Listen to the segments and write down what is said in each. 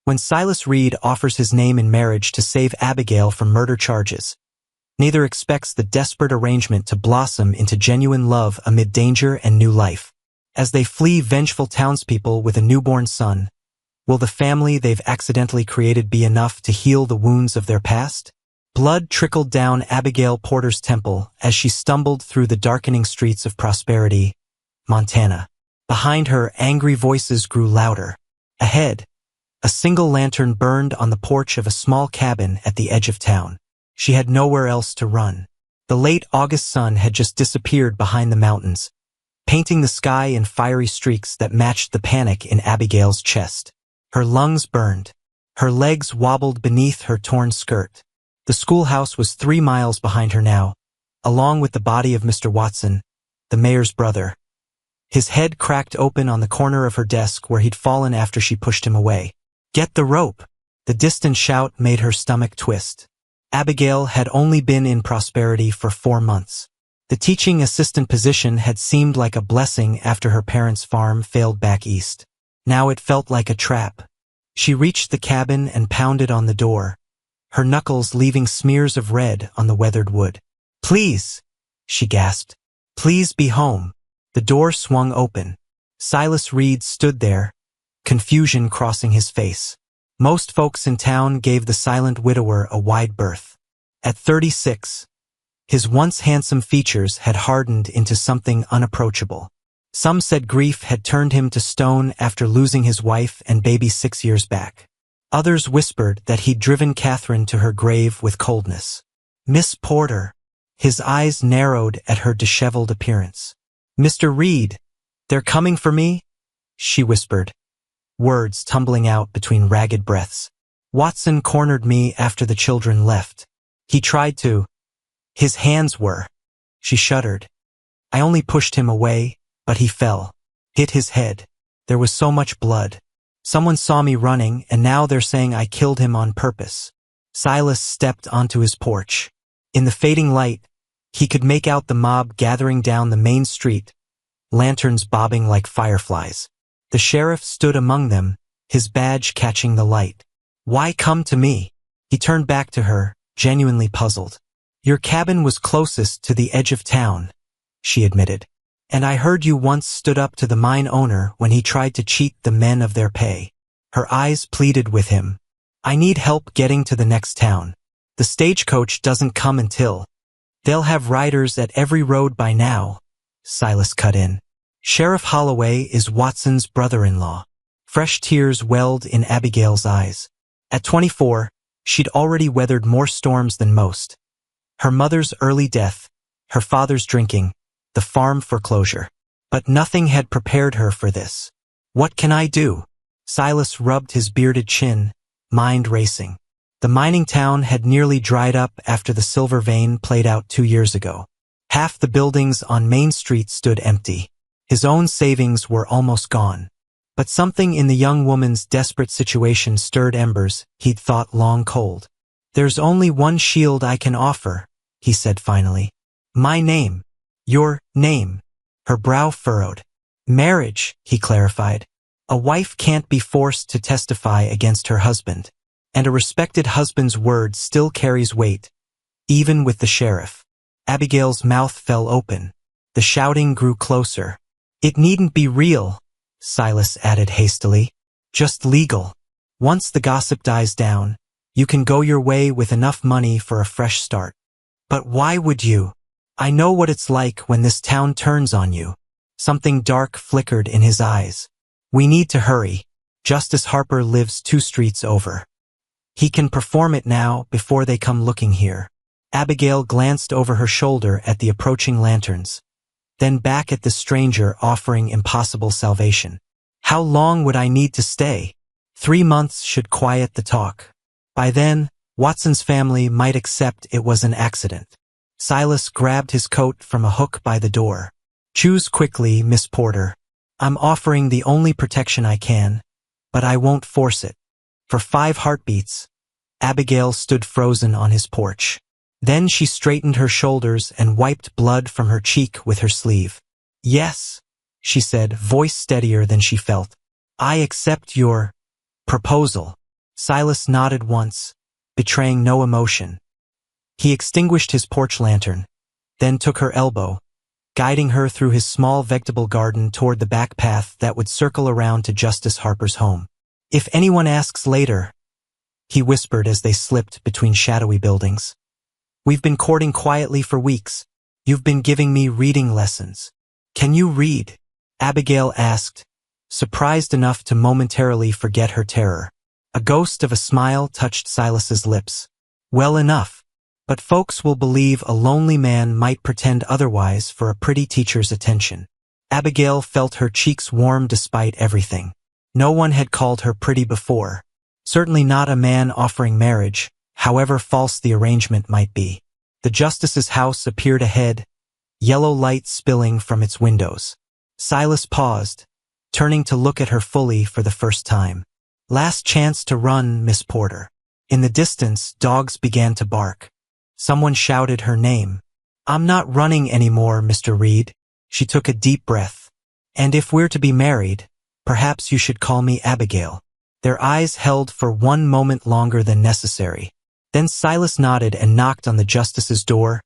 When Silas Reed offers his name in marriage to save Abigail from murder charges, neither expects the desperate arrangement to blossom into genuine love amid danger and new life. As they flee vengeful townspeople with a newborn son, will the family they've accidentally created be enough to heal the wounds of their past? Blood trickled down Abigail Porter's temple as she stumbled through the darkening streets of Prosperity, Montana. Behind her, angry voices grew louder. Ahead, a single lantern burned on the porch of a small cabin at the edge of town. She had nowhere else to run. The late August sun had just disappeared behind the mountains, painting the sky in fiery streaks that matched the panic in Abigail's chest. Her lungs burned. Her legs wobbled beneath her torn skirt. The schoolhouse was 3 miles behind her now, along with the body of Mr. Watson, the mayor's brother. His head cracked open on the corner of her desk where he'd fallen after she pushed him away. "Get the rope!" The distant shout made her stomach twist. Abigail had only been in Prosperity for 4 months. The teaching assistant position had seemed like a blessing after her parents' farm failed back east. Now it felt like a trap. She reached the cabin and pounded on the door, her knuckles leaving smears of red on the weathered wood. "Please," she gasped. "Please be home." The door swung open. Silas Reed stood there, confusion crossing his face. Most folks in town gave the silent widower a wide berth. At 36, his once handsome features had hardened into something unapproachable. Some said grief had turned him to stone after losing his wife and baby 6 years back. Others whispered that he'd driven Catherine to her grave with coldness. "Miss Porter." His eyes narrowed at her disheveled appearance. "Mr. Reed, they're coming for me?" she whispered, words tumbling out between ragged breaths. "Watson cornered me after the children left. He tried to. His hands were." She shuddered. "I only pushed him away, but he fell. Hit his head. There was so much blood. Someone saw me running, and now they're saying I killed him on purpose." Silas stepped onto his porch. In the fading light, he could make out the mob gathering down the main street, lanterns bobbing like fireflies. The sheriff stood among them, his badge catching the light. "Why come to me?" He turned back to her, genuinely puzzled. "Your cabin was closest to the edge of town," she admitted. "And I heard you once stood up to the mine owner when he tried to cheat the men of their pay." Her eyes pleaded with him. "I need help getting to the next town. The stagecoach doesn't come until—" "They'll have riders at every road by now," Silas cut in. "Sheriff Holloway is Watson's brother-in-law." Fresh tears welled in Abigail's eyes. At 24, she'd already weathered more storms than most. Her mother's early death, her father's drinking, the farm foreclosure. But nothing had prepared her for this. "What can I do?" Silas rubbed his bearded chin, mind racing. The mining town had nearly dried up after the silver vein played out 2 years ago. Half the buildings on Main Street stood empty. His own savings were almost gone. But something in the young woman's desperate situation stirred embers he'd thought long cold. "There's only one shield I can offer," he said finally. "My name." "Your name." Her brow furrowed. "Marriage," he clarified. "A wife can't be forced to testify against her husband. And a respected husband's word still carries weight, even with the sheriff." Abigail's mouth fell open. The shouting grew closer. "It needn't be real," Silas added hastily. "Just legal. Once the gossip dies down, you can go your way with enough money for a fresh start." "But why would you? I know what it's like when this town turns on you." Something dark flickered in his eyes. "We need to hurry. Justice Harper lives 2 streets over. He can perform it now before they come looking here." Abigail glanced over her shoulder at the approaching lanterns, then back at the stranger offering impossible salvation. "How long would I need to stay?" 3 months should quiet the talk. By then, Watson's family might accept it was an accident. Silas grabbed his coat from a hook by the door. "Choose quickly, Miss Porter. I'm offering the only protection I can, but I won't force it." For 5 heartbeats, Abigail stood frozen on his porch. Then she straightened her shoulders and wiped blood from her cheek with her sleeve. "Yes," she said, voice steadier than she felt. "I accept your proposal." Silas nodded once, betraying no emotion. He extinguished his porch lantern, then took her elbow, guiding her through his small vegetable garden toward the back path that would circle around to Justice Harper's home. "If anyone asks later," he whispered as they slipped between shadowy buildings. "We've been courting quietly for weeks. You've been giving me reading lessons. Can you read?" Abigail asked, surprised enough to momentarily forget her terror. A ghost of a smile touched Silas's lips. "Well enough. But folks will believe a lonely man might pretend otherwise for a pretty teacher's attention." Abigail felt her cheeks warm despite everything. No one had called her pretty before. Certainly not a man offering marriage, however false the arrangement might be. The justice's house appeared ahead, yellow light spilling from its windows. Silas paused, turning to look at her fully for the first time. "Last chance to run, Miss Porter." In the distance, dogs began to bark. Someone shouted her name. "I'm not running anymore, Mr. Reed." She took a deep breath. "And if we're to be married, perhaps you should call me Abigail." Their eyes held for one moment longer than necessary. Then Silas nodded and knocked on the justice's door.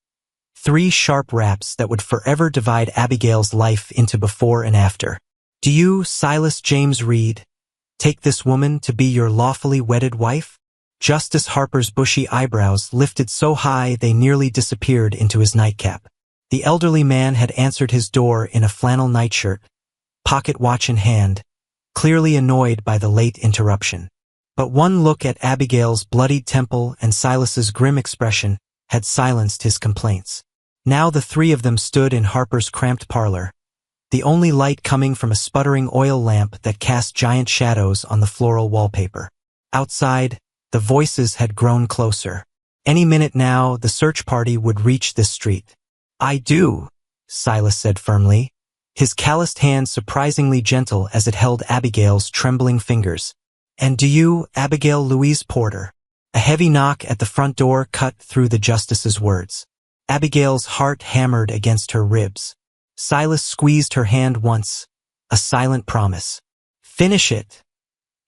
3 sharp raps that would forever divide Abigail's life into before and after. "Do you, Silas James Reed, take this woman to be your lawfully wedded wife?" Justice Harper's bushy eyebrows lifted so high they nearly disappeared into his nightcap. The elderly man had answered his door in a flannel nightshirt, pocket watch in hand, clearly annoyed by the late interruption. But one look at Abigail's bloodied temple and Silas's grim expression had silenced his complaints. Now the 3 of them stood in Harper's cramped parlor, the only light coming from a sputtering oil lamp that cast giant shadows on the floral wallpaper. Outside, the voices had grown closer. Any minute now, the search party would reach this street. "I do," Silas said firmly, his calloused hand surprisingly gentle as it held Abigail's trembling fingers. "And do you, Abigail Louise Porter?" A heavy knock at the front door cut through the justice's words. Abigail's heart hammered against her ribs. Silas squeezed her hand once, a silent promise. "Finish it,"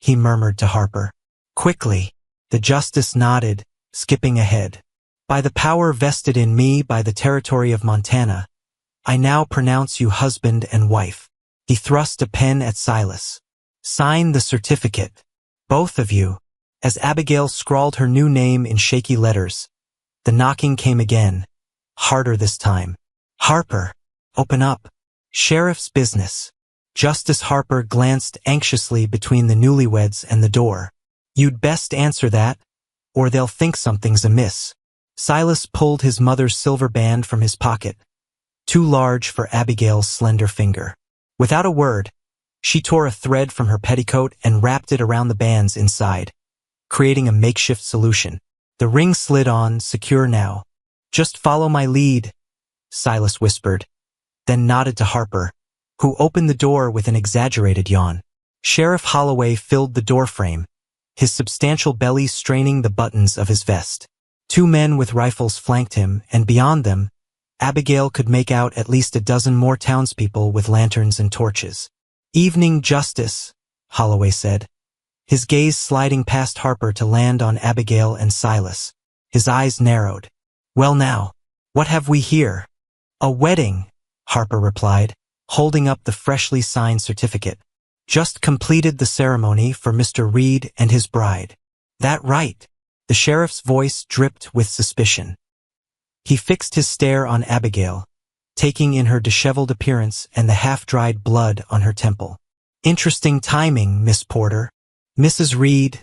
he murmured to Harper. "Quickly." The justice nodded, skipping ahead. "By the power vested in me by the territory of Montana, I now pronounce you husband and wife." He thrust a pen at Silas. "Sign the certificate. Both of you." As Abigail scrawled her new name in shaky letters, the knocking came again, harder this time. "Harper, open up. Sheriff's business." Justice Harper glanced anxiously between the newlyweds and the door. "You'd best answer that, or they'll think something's amiss." Silas pulled his mother's silver band from his pocket, too large for Abigail's slender finger. Without a word, she tore a thread from her petticoat and wrapped it around the bands inside, creating a makeshift solution. The ring slid on, secure now. "Just follow my lead," Silas whispered, then nodded to Harper, who opened the door with an exaggerated yawn. Sheriff Holloway filled the doorframe, his substantial belly straining the buttons of his vest. 2 men with rifles flanked him, and beyond them, Abigail could make out at least a dozen more townspeople with lanterns and torches. "Evening, Justice," Holloway said, his gaze sliding past Harper to land on Abigail and Silas. His eyes narrowed. "Well now, what have we here?" "A wedding," Harper replied, holding up the freshly signed certificate. "Just completed the ceremony for Mr. Reed and his bride." "That right?" The sheriff's voice dripped with suspicion. He fixed his stare on Abigail, taking in her disheveled appearance and the half-dried blood on her temple. "Interesting timing, Miss Porter." "Mrs. Reed,"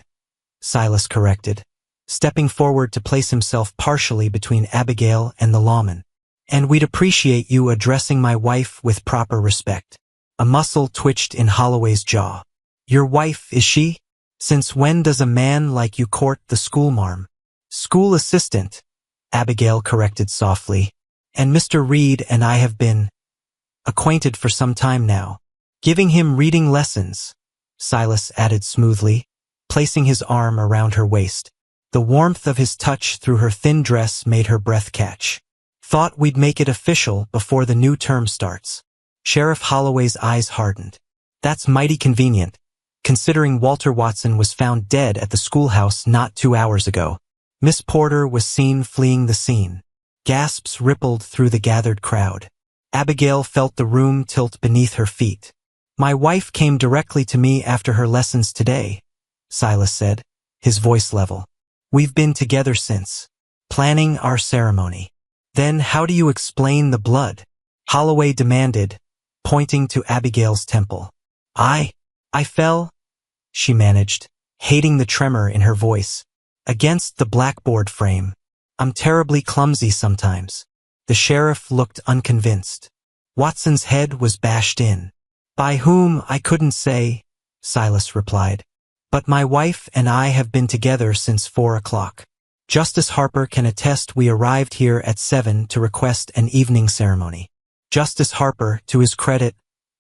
Silas corrected, stepping forward to place himself partially between Abigail and the lawman. "And we'd appreciate you addressing my wife with proper respect." A muscle twitched in Holloway's jaw. "Your wife, is she? Since when does a man like you court the schoolmarm?" "School assistant," Abigail corrected softly. "And Mr. Reed and I have been acquainted for some time now. Giving him reading lessons," Silas added smoothly, placing his arm around her waist. The warmth of his touch through her thin dress made her breath catch. "Thought we'd make it official before the new term starts." Sheriff Holloway's eyes hardened. "That's mighty convenient. considering Walter Watson was found dead at the schoolhouse not 2 hours ago. Miss Porter was seen fleeing the scene. Gasps rippled through the gathered crowd. Abigail felt the room tilt beneath her feet. "My wife came directly to me after her lessons today," Silas said, his voice level. "We've been together since, planning our ceremony." "Then how do you explain the blood?" Holloway demanded, pointing to Abigail's temple. I fell," she managed, hating the tremor in her voice, "against the blackboard frame. I'm terribly clumsy sometimes." The sheriff looked unconvinced. "Watson's head was bashed in." "By whom, I couldn't say," Silas replied. "But my wife and I have been together since 4 o'clock. Justice Harper can attest we arrived here at 7 to request an evening ceremony." Justice Harper, to his credit,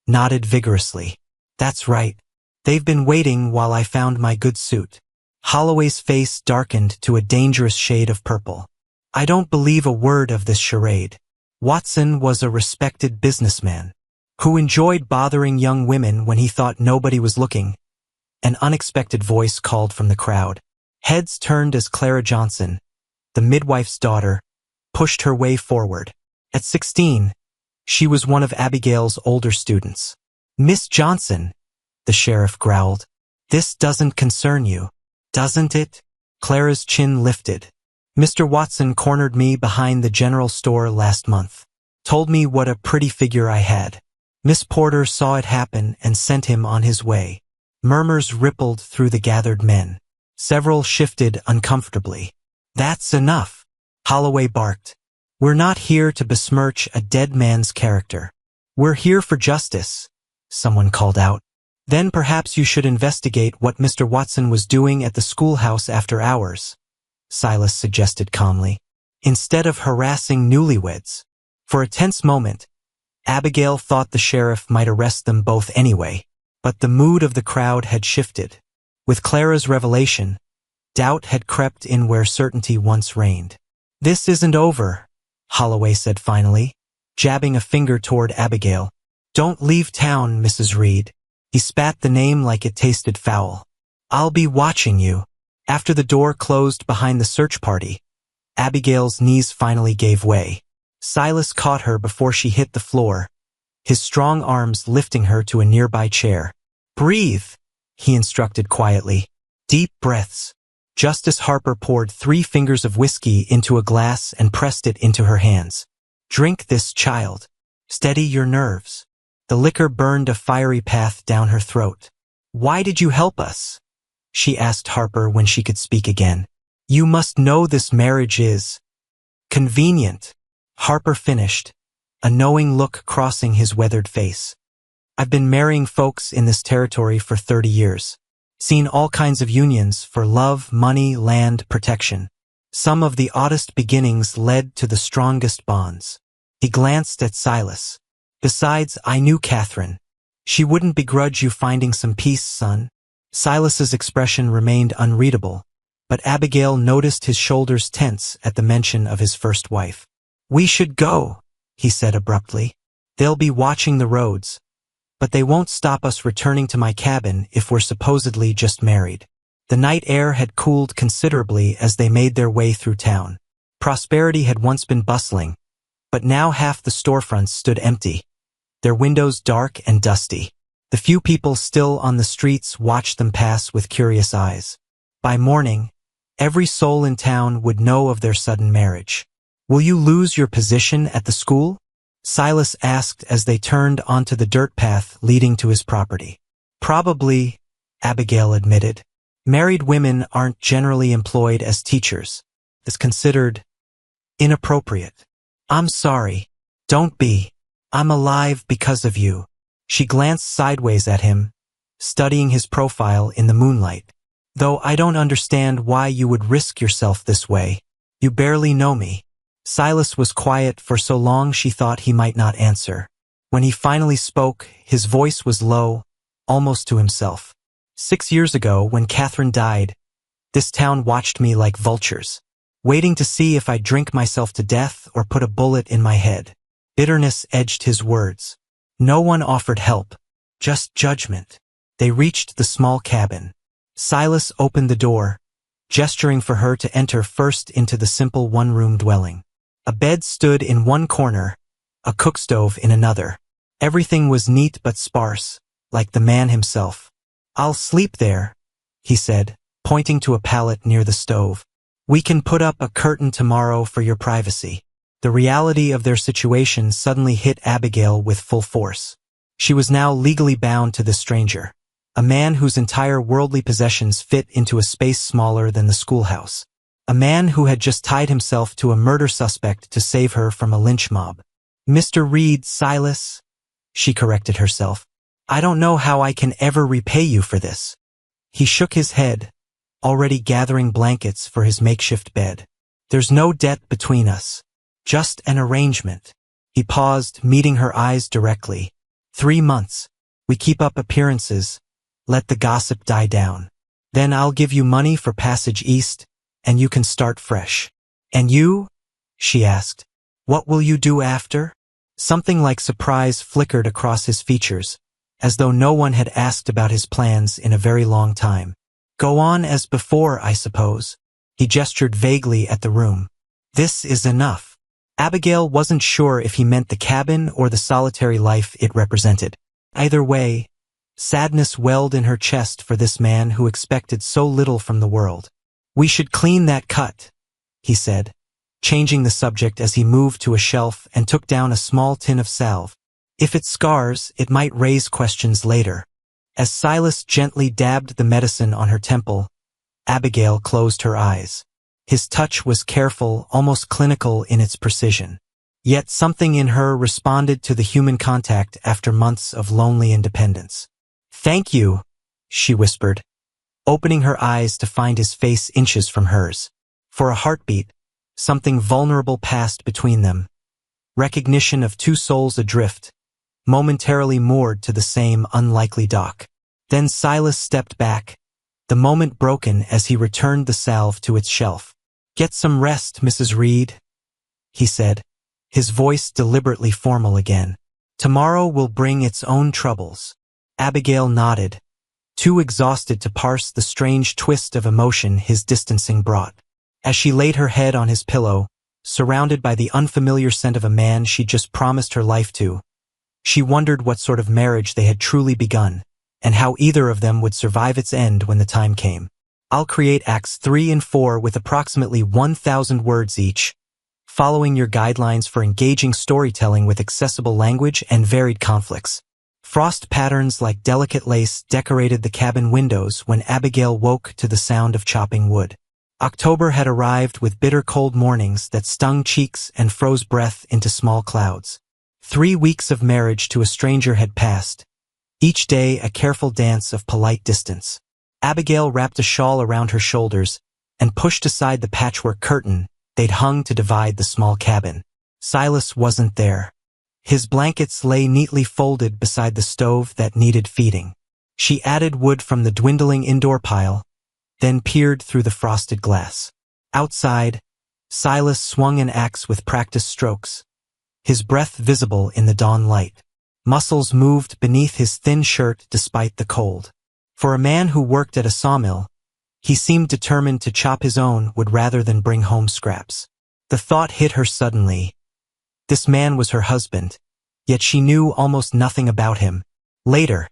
nodded vigorously. "That's right. They've been waiting while I found my good suit." Holloway's face darkened to a dangerous shade of purple. "I don't believe a word of this charade. Watson was a respected businessman who enjoyed bothering young women when he thought nobody was looking." An unexpected voice called from the crowd. Heads turned as Clara Johnson, the midwife's daughter, pushed her way forward. At 16, she was one of Abigail's older students. "Miss Johnson," the sheriff growled, "this doesn't concern you, doesn't it?" Clara's chin lifted. "Mr. Watson cornered me behind the general store last month. Told me what a pretty figure I had. Miss Porter saw it happen and sent him on his way." Murmurs rippled through the gathered men. Several shifted uncomfortably. "That's enough," Holloway barked. "We're not here to besmirch a dead man's character. We're here for justice," someone called out. "Then perhaps you should investigate what Mr. Watson was doing at the schoolhouse after hours," Silas suggested calmly, "instead of harassing newlyweds." For a tense moment, Abigail thought the sheriff might arrest them both anyway, but the mood of the crowd had shifted. With Clara's revelation, doubt had crept in where certainty once reigned. "This isn't over," Holloway said finally, jabbing a finger toward Abigail. "Don't leave town, Mrs. Reed." He spat the name like it tasted foul. "I'll be watching you." After the door closed behind the search party, Abigail's knees finally gave way. Silas caught her before she hit the floor, his strong arms lifting her to a nearby chair. "Breathe," he instructed quietly. "Deep breaths." Justice Harper poured 3 fingers of whiskey into a glass and pressed it into her hands. "Drink this, child. Steady your nerves." The liquor burned a fiery path down her throat. "Why did you help us?" she asked Harper when she could speak again. "You must know this marriage is convenient," Harper finished, a knowing look crossing his weathered face. "I've been marrying folks in this territory for 30 years. Seen all kinds of unions for love, money, land, protection. Some of the oddest beginnings led to the strongest bonds." He glanced at Silas. "Besides, I knew Catherine. She wouldn't begrudge you finding some peace, son." Silas's expression remained unreadable, but Abigail noticed his shoulders tense at the mention of his first wife. "We should go," he said abruptly. "They'll be watching the roads, but they won't stop us returning to my cabin if we're supposedly just married." The night air had cooled considerably as they made their way through town. Prosperity had once been bustling, but now half the storefronts stood empty, their windows dark and dusty. The few people still on the streets watched them pass with curious eyes. By morning, every soul in town would know of their sudden marriage. "Will you lose your position at the school?" Silas asked as they turned onto the dirt path leading to his property. "Probably," Abigail admitted. "Married women aren't generally employed as teachers. It's considered inappropriate." "I'm sorry. Don't be. I'm alive because of you." She glanced sideways at him, studying his profile in the moonlight. "Though I don't understand why you would risk yourself this way. You barely know me." Silas was quiet for so long she thought he might not answer. When he finally spoke, his voice was low, almost to himself. 6 years ago, when Catherine died, this town watched me like vultures, waiting to see if I'd drink myself to death or put a bullet in my head. Bitterness edged his words. No one offered help, just judgment. They reached the small cabin. Silas opened the door, gesturing for her to enter first into the simple one-room dwelling. A bed stood in one corner, a cook stove in another. Everything was neat but sparse, like the man himself. "I'll sleep there," he said, pointing to a pallet near the stove. "We can put up a curtain tomorrow for your privacy." The reality of their situation suddenly hit Abigail with full force. She was now legally bound to this stranger, a man whose entire worldly possessions fit into a space smaller than the schoolhouse. A man who had just tied himself to a murder suspect to save her from a lynch mob. "Mr. Reed, Silas," she corrected herself. "I don't know how I can ever repay you for this." He shook his head, already gathering blankets for his makeshift bed. "There's no debt between us. Just an arrangement." He paused, meeting her eyes directly. 3 months. We keep up appearances. Let the gossip die down. Then I'll give you money for passage east, and you can start fresh. "And you?" she asked. "What will you do after?" Something like surprise flickered across his features, as though no one had asked about his plans in a very long time. "Go on as before, I suppose." He gestured vaguely at the room. "This is enough." Abigail wasn't sure if he meant the cabin or the solitary life it represented. Either way, sadness welled in her chest for this man who expected so little from the world. "We should clean that cut," he said, changing the subject as he moved to a shelf and took down a small tin of salve. "If it scars, it might raise questions later." As Silas gently dabbed the medicine on her temple, Abigail closed her eyes. His touch was careful, almost clinical in its precision. Yet something in her responded to the human contact after months of lonely independence. "Thank you," she whispered, opening her eyes to find his face inches from hers. For a heartbeat, something vulnerable passed between them. Recognition of two souls adrift, momentarily moored to the same unlikely dock. Then Silas stepped back, the moment broken as he returned the salve to its shelf. "Get some rest, Mrs. Reed," he said, his voice deliberately formal again. "Tomorrow will bring its own troubles." Abigail nodded, too exhausted to parse the strange twist of emotion his distancing brought. As she laid her head on his pillow, surrounded by the unfamiliar scent of a man she'd just promised her life to, she wondered what sort of marriage they had truly begun, and how either of them would survive its end when the time came. I'll create Acts 3 and 4 with approximately 1,000 words each, following your guidelines for engaging storytelling with accessible language and varied conflicts. Frost patterns like delicate lace decorated the cabin windows when Abigail woke to the sound of chopping wood. October had arrived with bitter cold mornings that stung cheeks and froze breath into small clouds. 3 weeks of marriage to a stranger had passed, each day a careful dance of polite distance. Abigail wrapped a shawl around her shoulders and pushed aside the patchwork curtain they'd hung to divide the small cabin. Silas wasn't there. His blankets lay neatly folded beside the stove that needed feeding. She added wood from the dwindling indoor pile, then peered through the frosted glass. Outside, Silas swung an axe with practiced strokes, his breath visible in the dawn light. Muscles moved beneath his thin shirt despite the cold. For a man who worked at a sawmill, he seemed determined to chop his own wood rather than bring home scraps. The thought hit her suddenly. This man was her husband, yet she knew almost nothing about him. Later,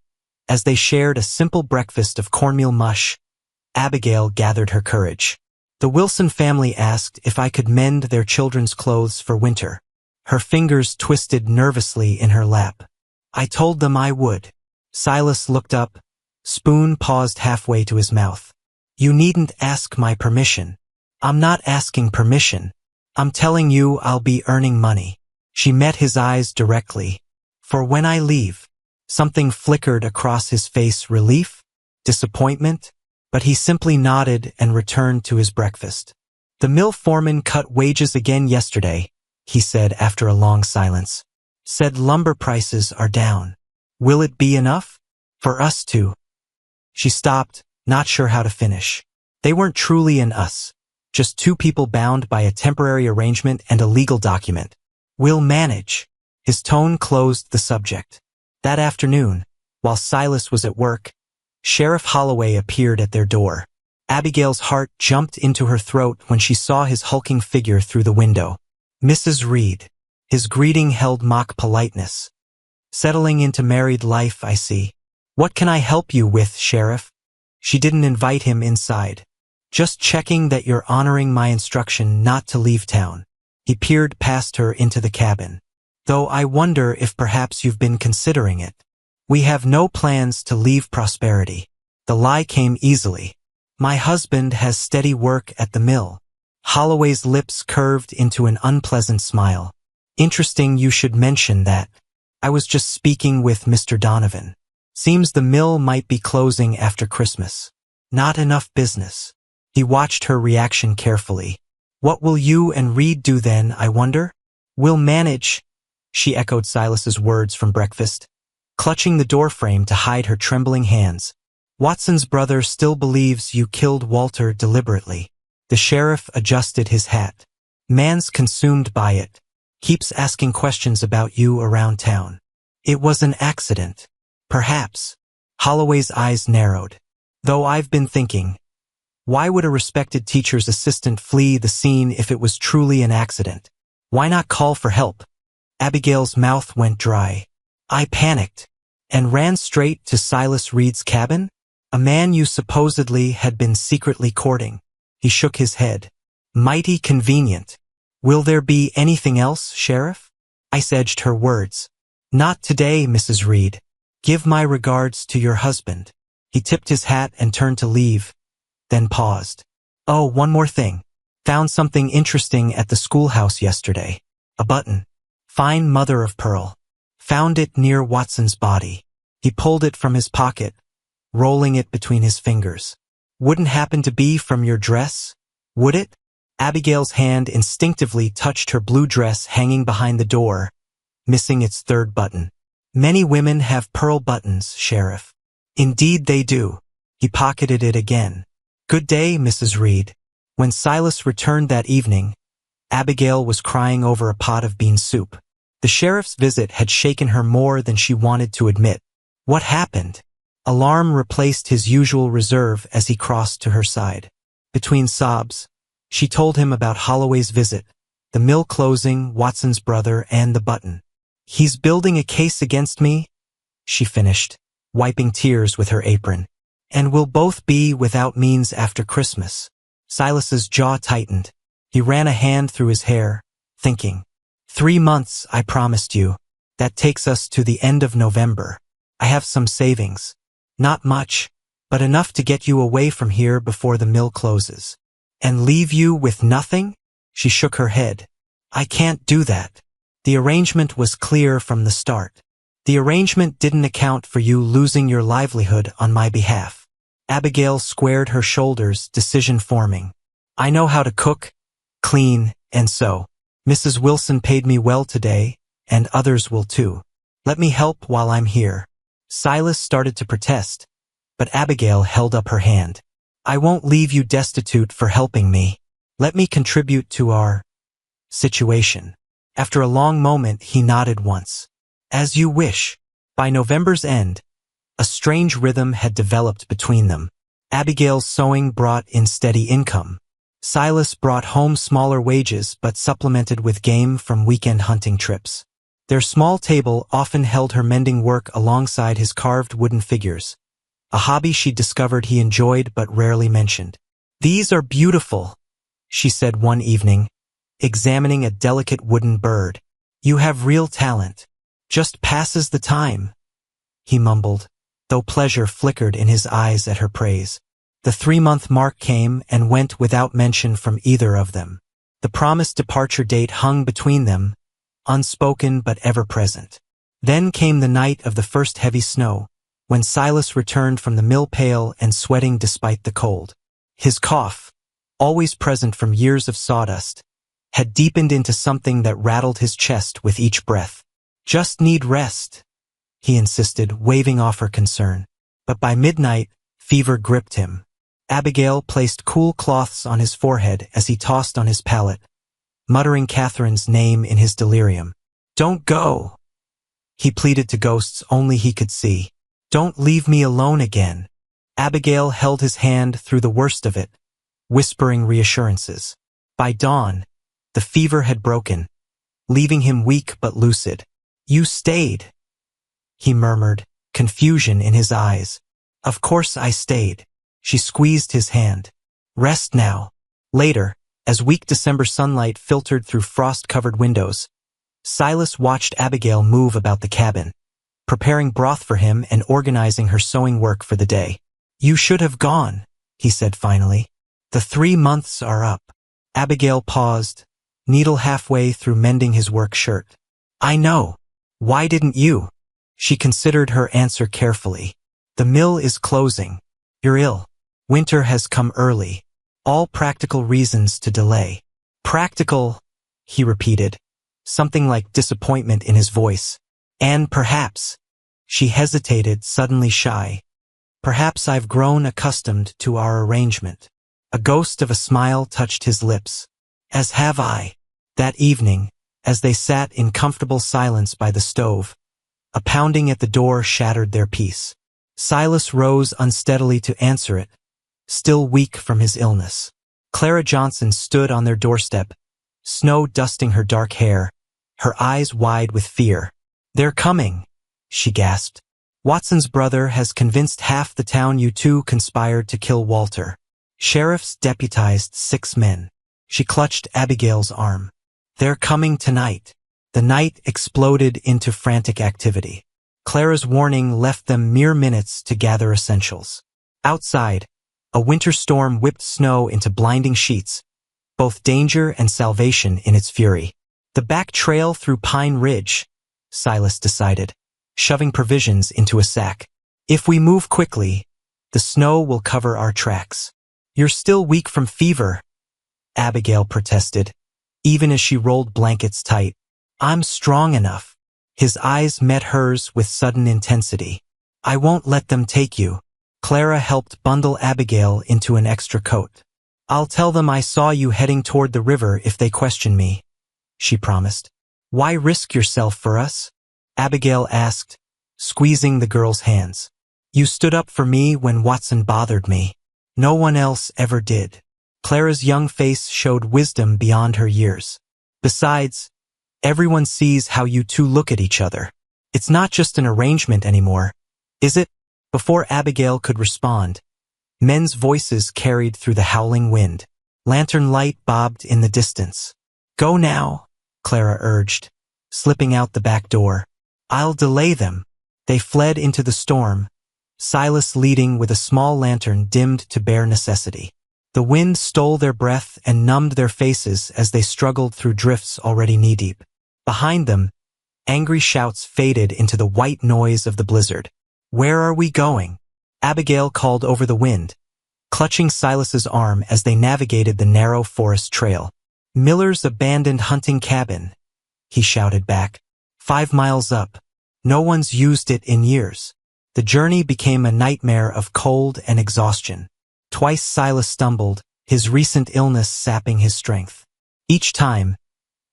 as they shared a simple breakfast of cornmeal mush, Abigail gathered her courage. "The Wilson family asked if I could mend their children's clothes for winter." Her fingers twisted nervously in her lap. "I told them I would." Silas looked up, spoon paused halfway to his mouth. "You needn't ask my permission." "I'm not asking permission. I'm telling you I'll be earning money." She met his eyes directly. "For when I leave." Something flickered across his face, relief? Disappointment? But he simply nodded and returned to his breakfast. "The mill foreman cut wages again yesterday," he said after a long silence. "Said lumber prices are down. Will it be enough? For us to?" She stopped, not sure how to finish. They weren't truly an us, just two people bound by a temporary arrangement and a legal document. "We'll manage." His tone closed the subject. That afternoon, while Silas was at work, Sheriff Holloway appeared at their door. Abigail's heart jumped into her throat when she saw his hulking figure through the window. Mrs. Reed. His greeting held mock politeness. Settling into married life, I see. What can I help you with, Sheriff? She didn't invite him inside. Just checking that you're honoring my instruction not to leave town. He peered past her into the cabin. Though I wonder if perhaps you've been considering it. We have no plans to leave Prosperity. The lie came easily. My husband has steady work at the mill. Holloway's lips curved into an unpleasant smile. Interesting you should mention that. I was just speaking with Mr. Donovan. Seems the mill might be closing after Christmas. Not enough business. He watched her reaction carefully. What will you and Reed do then, I wonder? We'll manage, she echoed Silas's words from breakfast, clutching the doorframe to hide her trembling hands. Watson's brother still believes you killed Walter deliberately. The sheriff adjusted his hat. Man's consumed by it. Keeps asking questions about you around town. It was an accident. Perhaps. Holloway's eyes narrowed. Though I've been thinking, why would a respected teacher's assistant flee the scene if it was truly an accident? Why not call for help? Abigail's mouth went dry. I panicked and ran straight to Silas Reed's cabin, a man you supposedly had been secretly courting. He shook his head. Mighty convenient. Will there be anything else, Sheriff? Ice edged her words. Not today, Mrs. Reed. Give my regards to your husband. He tipped his hat and turned to leave, then paused. Oh, one more thing. Found something interesting at the schoolhouse yesterday. A button. Fine mother of pearl. Found it near Watson's body. He pulled it from his pocket, rolling it between his fingers. Wouldn't happen to be from your dress, would it? Abigail's hand instinctively touched her blue dress hanging behind the door, missing its third button. Many women have pearl buttons, Sheriff. Indeed they do. He pocketed it again. Good day, Mrs. Reed. When Silas returned that evening, Abigail was crying over a pot of bean soup. The sheriff's visit had shaken her more than she wanted to admit. What happened? Alarm replaced his usual reserve as he crossed to her side. Between sobs, she told him about Holloway's visit, the mill closing, Watson's brother, and the button. He's building a case against me, she finished, wiping tears with her apron. And we'll both be without means after Christmas. Silas's jaw tightened. He ran a hand through his hair, thinking. 3 months, I promised you. That takes us to the end of November. I have some savings. Not much, but enough to get you away from here before the mill closes. And leave you with nothing? She shook her head. I can't do that. The arrangement was clear from the start. The arrangement didn't account for you losing your livelihood on my behalf. Abigail squared her shoulders, decision forming. I know how to cook, clean, and sew. Mrs. Wilson paid me well today, and others will too. Let me help while I'm here. Silas started to protest, but Abigail held up her hand. I won't leave you destitute for helping me. Let me contribute to our situation. After a long moment, he nodded once. As you wish. By November's end, a strange rhythm had developed between them. Abigail's sewing brought in steady income. Silas brought home smaller wages but supplemented with game from weekend hunting trips. Their small table often held her mending work alongside his carved wooden figures, a hobby she discovered he enjoyed but rarely mentioned. These are beautiful, she said one evening, examining a delicate wooden bird. You have real talent. Just passes the time, he mumbled, though pleasure flickered in his eyes at her praise. The 3-month mark came and went without mention from either of them. The promised departure date hung between them, unspoken but ever present. Then came the night of the first heavy snow, when Silas returned from the mill pale and sweating despite the cold. His cough, always present from years of sawdust, had deepened into something that rattled his chest with each breath. Just need rest, he insisted, waving off her concern. But by midnight, fever gripped him. Abigail placed cool cloths on his forehead as he tossed on his pallet, muttering Catherine's name in his delirium. Don't go, he pleaded to ghosts only he could see. Don't leave me alone again. Abigail held his hand through the worst of it, whispering reassurances. By dawn, the fever had broken, leaving him weak but lucid. "You stayed," he murmured, confusion in his eyes. "Of course I stayed." She squeezed his hand. "Rest now." Later, as weak December sunlight filtered through frost-covered windows, Silas watched Abigail move about the cabin, preparing broth for him and organizing her sewing work for the day. "You should have gone," he said finally. "The 3 months are up." Abigail paused, needle halfway through mending his work shirt. "I know. Why didn't you?" She considered her answer carefully. "The mill is closing. You're ill. Winter has come early. All practical reasons to delay." "Practical," he repeated, something like disappointment in his voice. "And perhaps," she hesitated, suddenly shy, "perhaps I've grown accustomed to our arrangement." A ghost of a smile touched his lips. "As have I." That evening, as they sat in comfortable silence by the stove, a pounding at the door shattered their peace. Silas rose unsteadily to answer it, still weak from his illness. Clara Johnson stood on their doorstep, snow dusting her dark hair, her eyes wide with fear. "They're coming," she gasped. "Watson's brother has convinced half the town you two conspired to kill Walter. Sheriffs deputized 6 men. She clutched Abigail's arm. "They're coming tonight." The night exploded into frantic activity. Clara's warning left them mere minutes to gather essentials. Outside, a winter storm whipped snow into blinding sheets, both danger and salvation in its fury. "The back trail through Pine Ridge," Silas decided, shoving provisions into a sack. "If we move quickly, the snow will cover our tracks." "You're still weak from fever," Abigail protested, even as she rolled blankets tight. "I'm strong enough." His eyes met hers with sudden intensity. "I won't let them take you." Clara helped bundle Abigail into an extra coat. "I'll tell them I saw you heading toward the river if they question me," she promised. "Why risk yourself for us?" Abigail asked, squeezing the girl's hands. "You stood up for me when Watson bothered me. No one else ever did." Clara's young face showed wisdom beyond her years. "Besides, everyone sees how you two look at each other. It's not just an arrangement anymore, is it?" Before Abigail could respond, men's voices carried through the howling wind. Lantern light bobbed in the distance. "Go now," Clara urged, slipping out the back door. "I'll delay them." They fled into the storm, Silas leading with a small lantern dimmed to bare necessity. The wind stole their breath and numbed their faces as they struggled through drifts already knee-deep. Behind them, angry shouts faded into the white noise of the blizzard. "Where are we going?" Abigail called over the wind, clutching Silas's arm as they navigated the narrow forest trail. "Miller's abandoned hunting cabin," he shouted back. 5 miles up. No one's used it in years. The journey became a nightmare of cold and exhaustion. Twice Silas stumbled, his recent illness sapping his strength. Each time,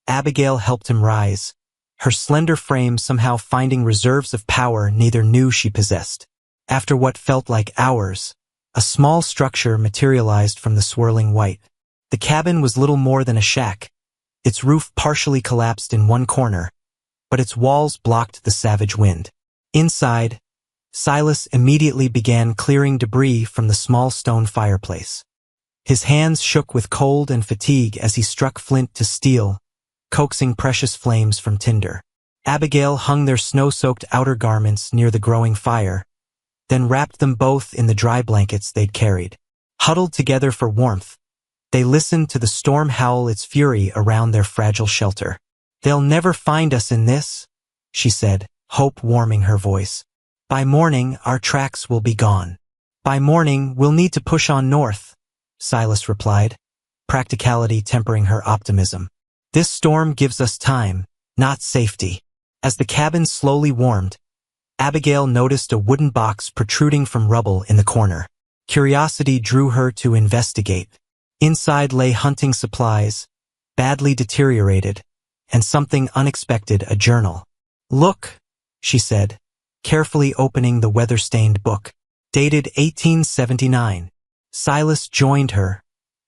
Abigail helped him rise, her slender frame somehow finding reserves of power neither knew she possessed. After what felt like hours, a small structure materialized from the swirling white. The cabin was little more than a shack, its roof partially collapsed in one corner, but its walls blocked the savage wind. Inside, Silas immediately began clearing debris from the small stone fireplace. His hands shook with cold and fatigue as he struck flint to steel, coaxing precious flames from tinder. Abigail hung their snow-soaked outer garments near the growing fire, then wrapped them both in the dry blankets they'd carried. Huddled together for warmth, they listened to the storm howl its fury around their fragile shelter. "They'll never find us in this," she said, hope warming her voice. "By morning, our tracks will be gone." "By morning, we'll need to push on north," Silas replied, practicality tempering her optimism. "This storm gives us time, not safety." As the cabin slowly warmed, Abigail noticed a wooden box protruding from rubble in the corner. Curiosity drew her to investigate. Inside lay hunting supplies, badly deteriorated, and something unexpected, a journal. "Look," she said, carefully opening the weather-stained book. dated 1879. Silas joined her,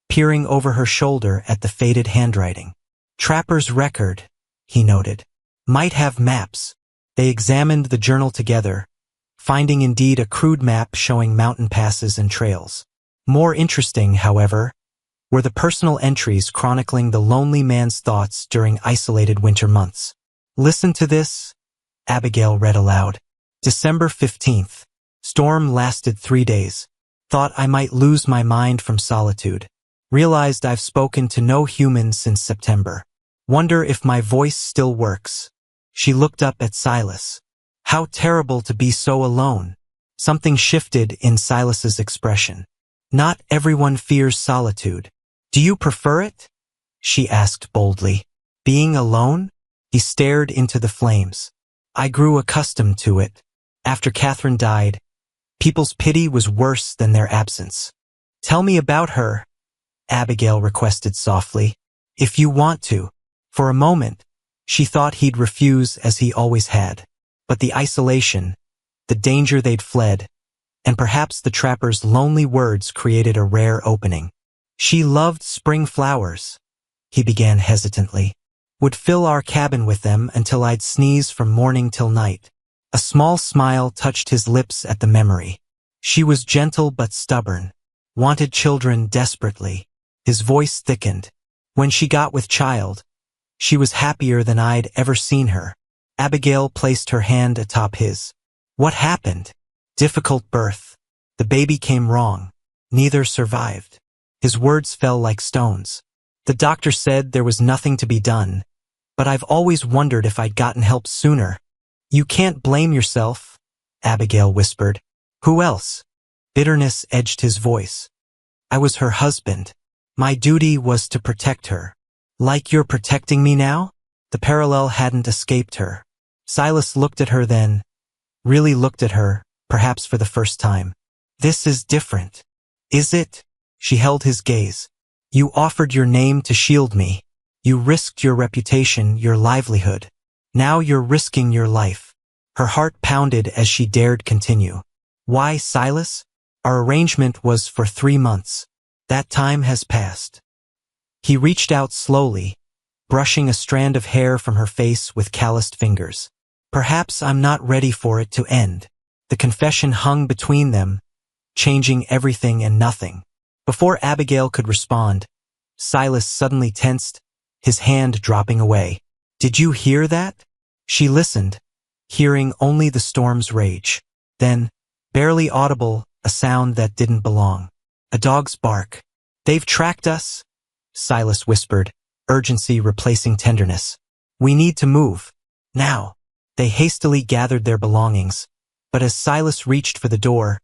peering over her shoulder at the faded handwriting. Trapper's record, he noted, might have maps. They examined the journal together, finding indeed a crude map showing mountain passes and trails. More interesting, however, were the personal entries chronicling the lonely man's thoughts during isolated winter months. Listen to this, Abigail read aloud. December 15th. Storm lasted 3 days. Thought I might lose my mind from solitude. Realized I've spoken to no human since September. Wonder if my voice still works. She looked up at Silas. How terrible to be so alone. Something shifted in Silas's expression. Not everyone fears solitude. Do you prefer it? She asked boldly. Being alone? He stared into the flames. I grew accustomed to it. After Catherine died, people's pity was worse than their absence. Tell me about her, Abigail requested softly. If you want to. For a moment, she thought he'd refuse as he always had. But the isolation, the danger they'd fled, and perhaps the trapper's lonely words created a rare opening. She loved spring flowers, he began hesitantly. Would fill our cabin with them until I'd sneeze from morning till night. A small smile touched his lips at the memory. She was gentle but stubborn, wanted children desperately. His voice thickened. When she got with child, she was happier than I'd ever seen her. Abigail placed her hand atop his. What happened? Difficult birth. The baby came wrong. Neither survived. His words fell like stones. The doctor said there was nothing to be done, but I've always wondered if I'd gotten help sooner. You can't blame yourself, Abigail whispered. Who else? Bitterness edged his voice. I was her husband. My duty was to protect her. Like you're protecting me now? The parallel hadn't escaped her. Silas looked at her then, really looked at her, perhaps for the first time. This is different. Is it? She held his gaze. You offered your name to shield me. You risked your reputation, your livelihood. Now you're risking your life. Her heart pounded as she dared continue. Why, Silas? Our arrangement was for 3 months. That time has passed. He reached out slowly, brushing a strand of hair from her face with calloused fingers. Perhaps I'm not ready for it to end. The confession hung between them, changing everything and nothing. Before Abigail could respond, Silas suddenly tensed, his hand dropping away. Did you hear that? She listened, hearing only the storm's rage. Then, barely audible, a sound that didn't belong. A dog's bark. They've tracked us, Silas whispered, urgency replacing tenderness. We need to move. Now. They hastily gathered their belongings, but as Silas reached for the door,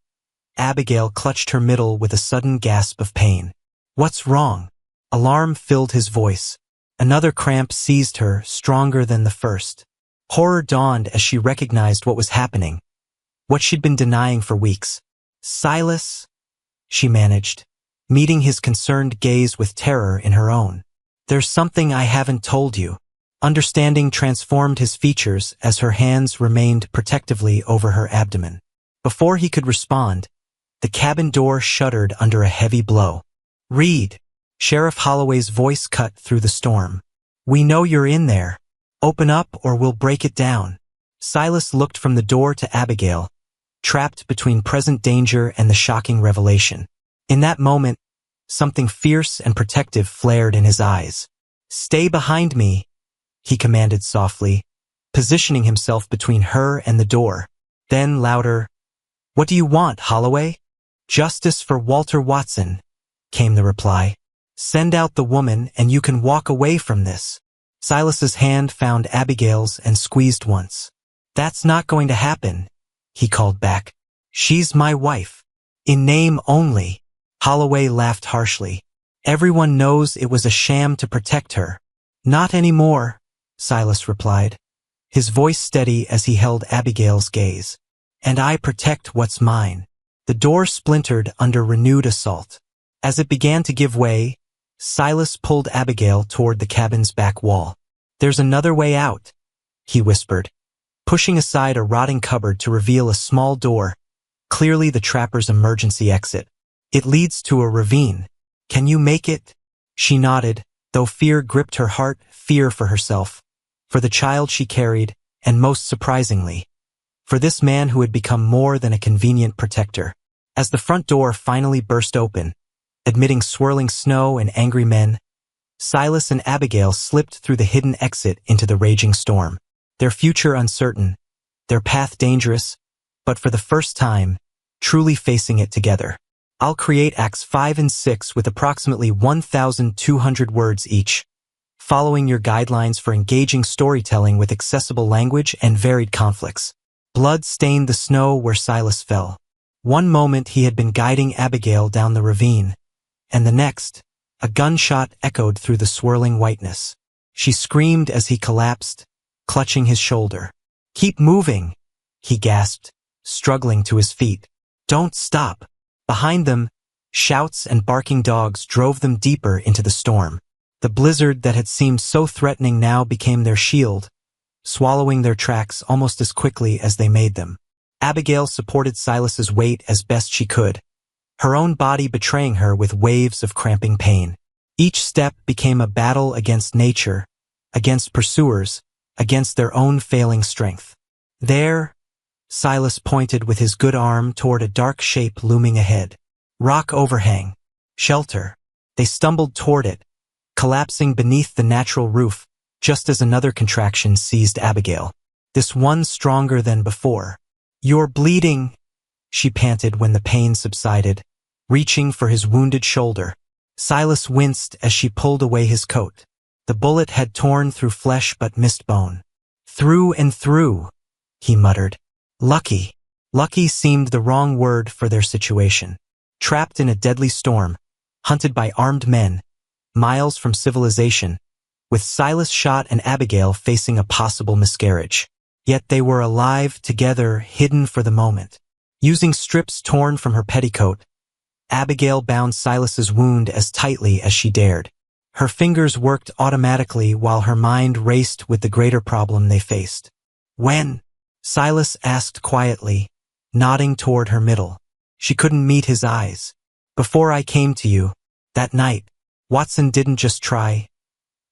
Abigail clutched her middle with a sudden gasp of pain. What's wrong? Alarm filled his voice. Another cramp seized her, stronger than the first. Horror dawned as she recognized what was happening, what she'd been denying for weeks. Silas, she managed, meeting his concerned gaze with terror in her own. There's something I haven't told you. Understanding transformed his features as her hands remained protectively over her abdomen. Before he could respond, the cabin door shuddered under a heavy blow. Reed, Sheriff Holloway's voice cut through the storm. We know you're in there. Open up or we'll break it down. Silas looked from the door to Abigail, trapped between present danger and the shocking revelation. In that moment, something fierce and protective flared in his eyes. Stay behind me, he commanded softly, positioning himself between her and the door. Then louder, What do you want, Holloway? Justice for Walter Watson, came the reply. Send out the woman and you can walk away from this. Silas's hand found Abigail's and squeezed once. That's not going to happen, he called back. She's my wife. In name only. Holloway laughed harshly. Everyone knows it was a sham to protect her. Not anymore, Silas replied, his voice steady as he held Abigail's gaze. And I protect what's mine. The door splintered under renewed assault. As it began to give way, Silas pulled Abigail toward the cabin's back wall. There's another way out, he whispered, pushing aside a rotting cupboard to reveal a small door, clearly the trapper's emergency exit. It leads to a ravine. Can you make it? She nodded, though fear gripped her heart, fear for herself, for the child she carried, and most surprisingly, for this man who had become more than a convenient protector. As the front door finally burst open, admitting swirling snow and angry men, Silas and Abigail slipped through the hidden exit into the raging storm. Their future uncertain, their path dangerous, but for the first time, truly facing it together. I'll create Acts 5 and 6 with approximately 1,200 words each, following your guidelines for engaging storytelling with accessible language and varied conflicts. Blood stained the snow where Silas fell. One moment he had been guiding Abigail down the ravine, and the next, a gunshot echoed through the swirling whiteness. She screamed as he collapsed, clutching his shoulder. "Keep moving," he gasped, struggling to his feet. "Don't stop." Behind them, shouts and barking dogs drove them deeper into the storm. The blizzard that had seemed so threatening now became their shield, swallowing their tracks almost as quickly as they made them. Abigail supported Silas's weight as best she could, her own body betraying her with waves of cramping pain. Each step became a battle against nature, against pursuers, against their own failing strength. There, Silas pointed with his good arm toward a dark shape looming ahead. Rock overhang. Shelter. They stumbled toward it, collapsing beneath the natural roof, just as another contraction seized Abigail. This one stronger than before. "You're bleeding," she panted when the pain subsided, reaching for his wounded shoulder. Silas winced as she pulled away his coat. The bullet had torn through flesh but missed bone. "Through and through," he muttered. Lucky. Lucky seemed the wrong word for their situation. Trapped in a deadly storm, hunted by armed men, miles from civilization, with Silas shot and Abigail facing a possible miscarriage. Yet they were alive, together, hidden for the moment. Using strips torn from her petticoat, Abigail bound Silas's wound as tightly as she dared. Her fingers worked automatically while her mind raced with the greater problem they faced. "When?" Silas asked quietly, nodding toward her middle. She couldn't meet his eyes. "Before I came to you, that night, Watson didn't just try.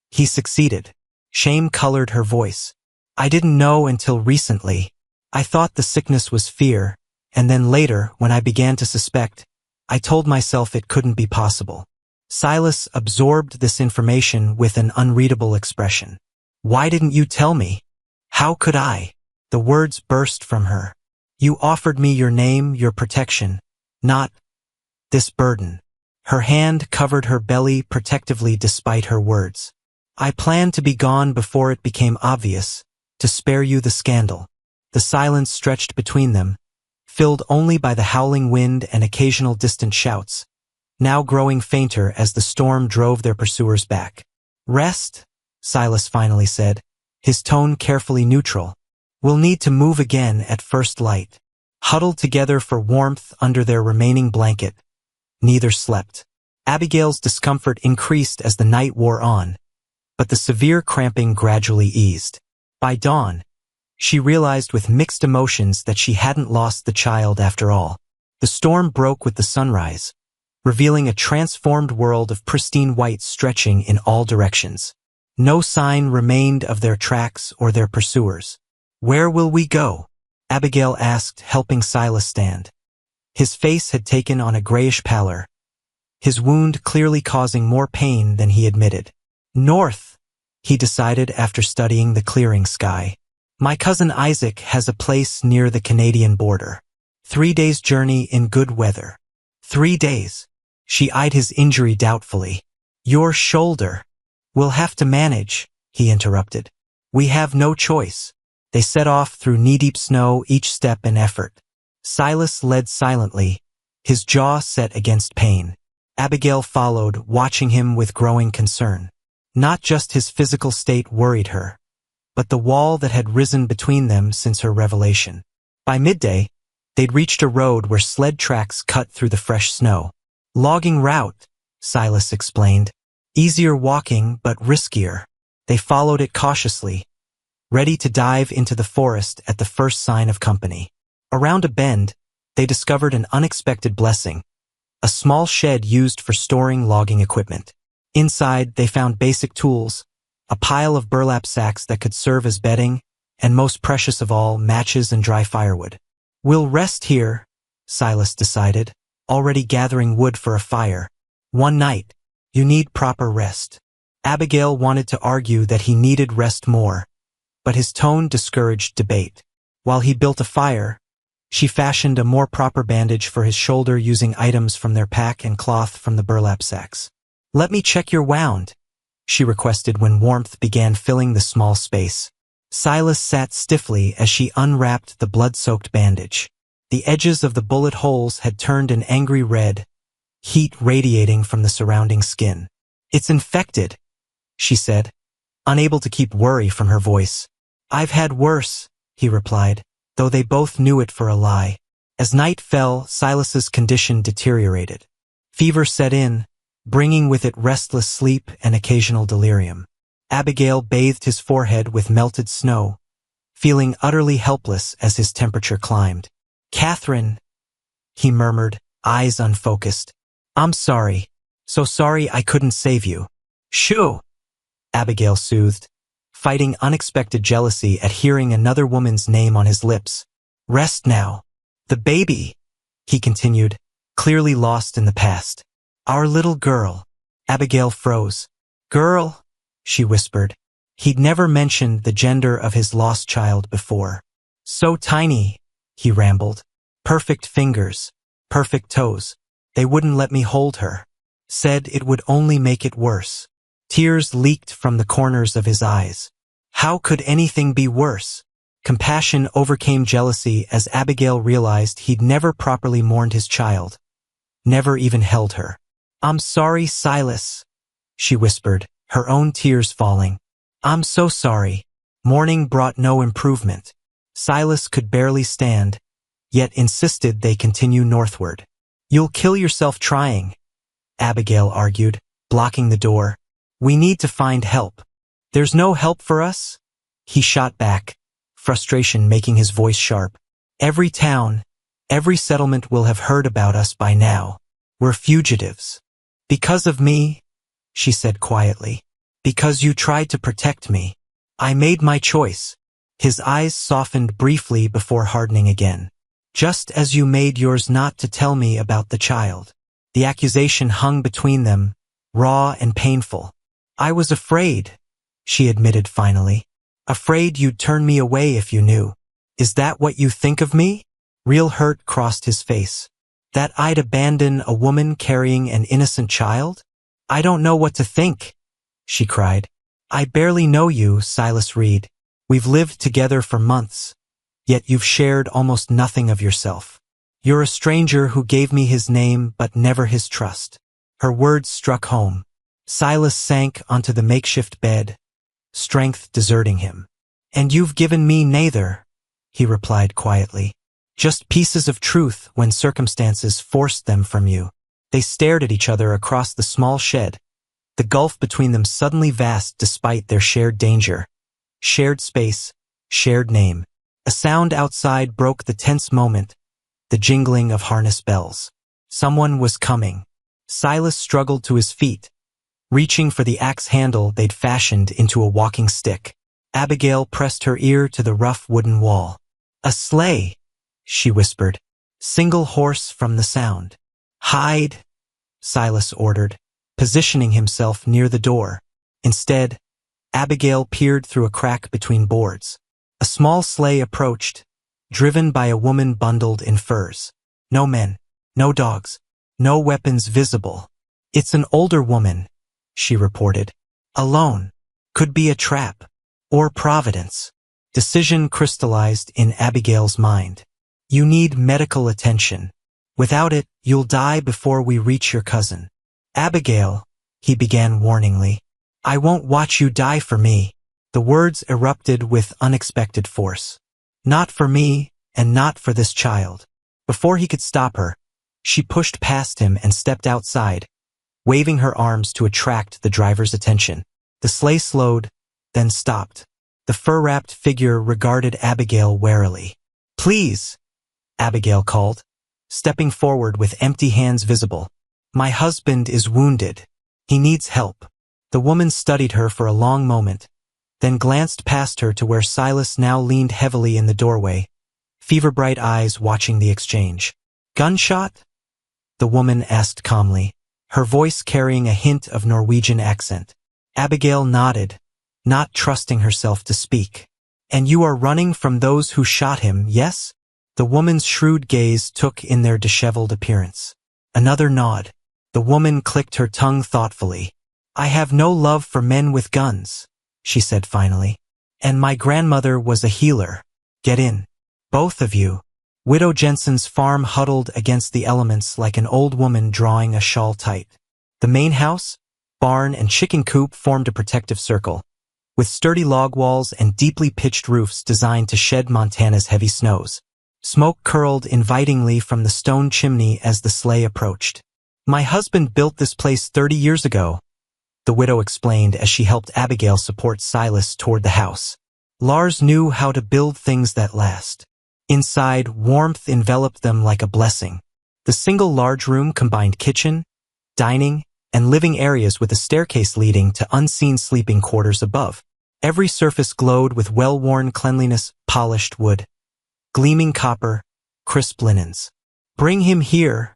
He succeeded." Shame colored her voice. "I didn't know until recently. I thought the sickness was fear, and then later, when I began to suspect, I told myself it couldn't be possible." Silas absorbed this information with an unreadable expression. "Why didn't you tell me? How could I?" The words burst from her. "You offered me your name, your protection, not this burden." Her hand covered her belly protectively despite her words. "I planned to be gone before it became obvious, to spare you the scandal." The silence stretched between them, filled only by the howling wind and occasional distant shouts, now growing fainter as the storm drove their pursuers back. "Rest," Silas finally said, his tone carefully neutral. "We'll need to move again at first light." Huddled together for warmth under their remaining blanket, neither slept. Abigail's discomfort increased as the night wore on, but the severe cramping gradually eased. By dawn, she realized with mixed emotions that she hadn't lost the child after all. The storm broke with the sunrise, revealing a transformed world of pristine white stretching in all directions. No sign remained of their tracks or their pursuers. "Where will we go?" Abigail asked, helping Silas stand. His face had taken on a grayish pallor, his wound clearly causing more pain than he admitted. "North," he decided after studying the clearing sky. "My cousin Isaac has a place near the Canadian border. 3 days' journey in good weather." 3 days. She eyed his injury doubtfully. "Your shoulder." "We'll have to manage," he interrupted. "We have no choice." They set off through knee-deep snow, each step an effort. Silas led silently, his jaw set against pain. Abigail followed, watching him with growing concern. Not just his physical state worried her, but the wall that had risen between them since her revelation. By midday, they'd reached a road where sled tracks cut through the fresh snow. "Logging route," Silas explained. "Easier walking, but riskier." They followed it cautiously, ready to dive into the forest at the first sign of company. Around a bend, they discovered an unexpected blessing, a small shed used for storing logging equipment. Inside, they found basic tools, a pile of burlap sacks that could serve as bedding, and most precious of all, matches and dry firewood. "We'll rest here," Silas decided, already gathering wood for a fire. "One night. You need proper rest." Abigail wanted to argue that he needed rest more, but his tone discouraged debate. While he built a fire, she fashioned a more proper bandage for his shoulder using items from their pack and cloth from the burlap sacks. "Let me check your wound," she requested when warmth began filling the small space. Silas sat stiffly as she unwrapped the blood-soaked bandage. The edges of the bullet holes had turned an angry red, heat radiating from the surrounding skin. "It's infected," she said, unable to keep worry from her voice. "I've had worse," he replied, though they both knew it for a lie. As night fell, Silas's condition deteriorated. Fever set in, bringing with it restless sleep and occasional delirium. Abigail bathed his forehead with melted snow, feeling utterly helpless as his temperature climbed. "Catherine," he murmured, eyes unfocused. "I'm sorry. So sorry I couldn't save you." "Shoo," Abigail soothed, fighting unexpected jealousy at hearing another woman's name on his lips. "Rest now. The baby," he continued, clearly lost in the past. "Our little girl." Abigail froze. "Girl?" she whispered. He'd never mentioned the gender of his lost child before. "So tiny," he rambled. "Perfect fingers, perfect toes. They wouldn't let me hold her. Said it would only make it worse." Tears leaked from the corners of his eyes. How could anything be worse? Compassion overcame jealousy as Abigail realized he'd never properly mourned his child, never even held her. "I'm sorry, Silas," she whispered, her own tears falling. "I'm so sorry." Mourning brought no improvement. Silas could barely stand, yet insisted they continue northward. "You'll kill yourself trying," Abigail argued, blocking the door. "We need to find help." "There's no help for us?" he shot back, frustration making his voice sharp. "Every town, every settlement will have heard about us by now. We're fugitives." "Because of me," she said quietly. "Because you tried to protect me. I made my choice." His eyes softened briefly before hardening again. "Just as you made yours not to tell me about the child." The accusation hung between them, raw and painful. "I was afraid," she admitted finally. "Afraid you'd turn me away if you knew." "Is that what you think of me?" Real hurt crossed his face. "That I'd abandon a woman carrying an innocent child?" "I don't know what to think," she cried. "I barely know you, Silas Reed. We've lived together for months, yet you've shared almost nothing of yourself. You're a stranger who gave me his name but never his trust." Her words struck home. Silas sank onto the makeshift bed, strength deserting him. "And you've given me neither," he replied quietly. "Just pieces of truth when circumstances forced them from you." They stared at each other across the small shed, the gulf between them suddenly vast despite their shared danger. Shared space, shared name. A sound outside broke the tense moment, the jingling of harness bells. Someone was coming. Silas struggled to his feet, reaching for the axe handle they'd fashioned into a walking stick. Abigail pressed her ear to the rough wooden wall. "A sleigh," she whispered. "Single horse from the sound." "Hide," Silas ordered, positioning himself near the door. Instead, Abigail peered through a crack between boards. A small sleigh approached, driven by a woman bundled in furs. No men, no dogs, no weapons visible. "It's an older woman," she reported. "Alone. Could be a trap. Or Providence." Decision crystallized in Abigail's mind. "You need medical attention. Without it, you'll die before we reach your cousin." "Abigail," he began warningly. "I won't watch you die for me." The words erupted with unexpected force. "Not for me, and not for this child." Before he could stop her, she pushed past him and stepped outside, waving her arms to attract the driver's attention. The sleigh slowed, then stopped. The fur-wrapped figure regarded Abigail warily. "Please," Abigail called. stepping forward with empty hands visible. "My husband is wounded. He needs help." The woman studied her for a long moment, then glanced past her to where Silas now leaned heavily in the doorway, fever-bright eyes watching the exchange. "Gunshot?" the woman asked calmly, her voice carrying a hint of Norwegian accent. Abigail nodded, not trusting herself to speak. "And you are running from those who shot him, yes?" The woman's shrewd gaze took in their disheveled appearance. Another nod. The woman clicked her tongue thoughtfully. "I have no love for men with guns," she said finally. "And my grandmother was a healer. Get in. Both of you." Widow Jensen's farm huddled against the elements like an old woman drawing a shawl tight. The main house, barn, and chicken coop formed a protective circle, with sturdy log walls and deeply pitched roofs designed to shed Montana's heavy snows. Smoke curled invitingly from the stone chimney as the sleigh approached. "My husband built this place 30 years ago," the widow explained as she helped Abigail support Silas toward the house. "Lars knew how to build things that last." Inside, warmth enveloped them like a blessing. The single large room combined kitchen, dining, and living areas with a staircase leading to unseen sleeping quarters above. Every surface glowed with well-worn cleanliness, polished wood, gleaming copper, crisp linens. "Bring him here,"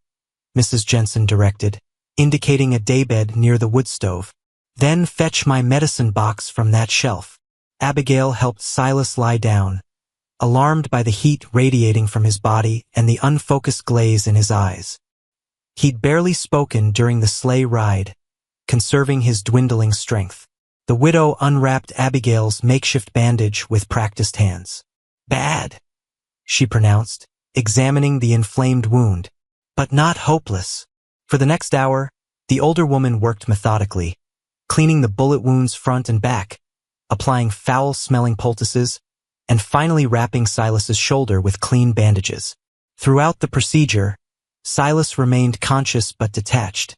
Mrs. Jensen directed, indicating a daybed near the wood stove. "Then fetch my medicine box from that shelf." Abigail helped Silas lie down, alarmed by the heat radiating from his body and the unfocused glaze in his eyes. He'd barely spoken during the sleigh ride, conserving his dwindling strength. The widow unwrapped Abigail's makeshift bandage with practiced hands. "Bad," she pronounced, examining the inflamed wound, "but not hopeless." For the next hour, the older woman worked methodically, cleaning the bullet wound's front and back, applying foul-smelling poultices, and finally wrapping Silas's shoulder with clean bandages. Throughout the procedure, Silas remained conscious but detached,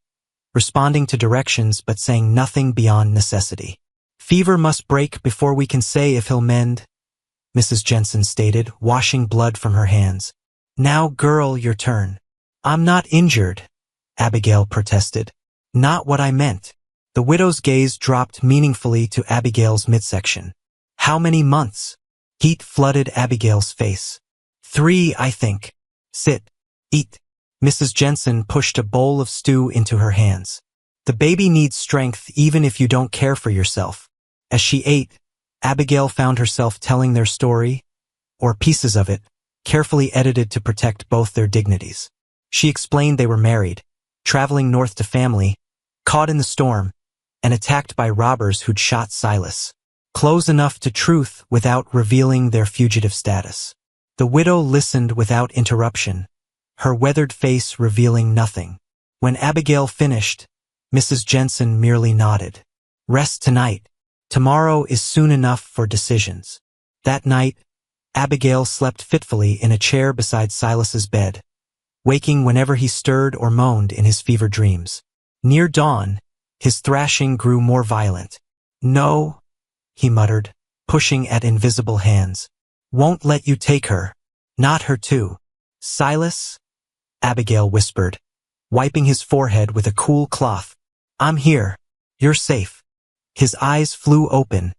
responding to directions but saying nothing beyond necessity. "Fever must break before we can say if he'll mend," Mrs. Jensen stated, washing blood from her hands. "Now, girl, your turn." "I'm not injured," Abigail protested. "Not what I meant." The widow's gaze dropped meaningfully to Abigail's midsection. "How many months?" Heat flooded Abigail's face. "3, I think." "Sit. Eat." Mrs. Jensen pushed a bowl of stew into her hands. "The baby needs strength even if you don't care for yourself." As she ate, Abigail found herself telling their story, or pieces of it, carefully edited to protect both their dignities. She explained they were married, traveling north to family, caught in the storm, and attacked by robbers who'd shot Silas. Close enough to truth without revealing their fugitive status. The widow listened without interruption, her weathered face revealing nothing. When Abigail finished, Mrs. Jensen merely nodded. "Rest tonight. Tomorrow is soon enough for decisions." That night, Abigail slept fitfully in a chair beside Silas's bed, waking whenever he stirred or moaned in his fever dreams. Near dawn, his thrashing grew more violent. "No," he muttered, pushing at invisible hands. "Won't let you take her. Not her too." "Silas?" Abigail whispered, wiping his forehead with a cool cloth. "I'm here. You're safe." His eyes flew open,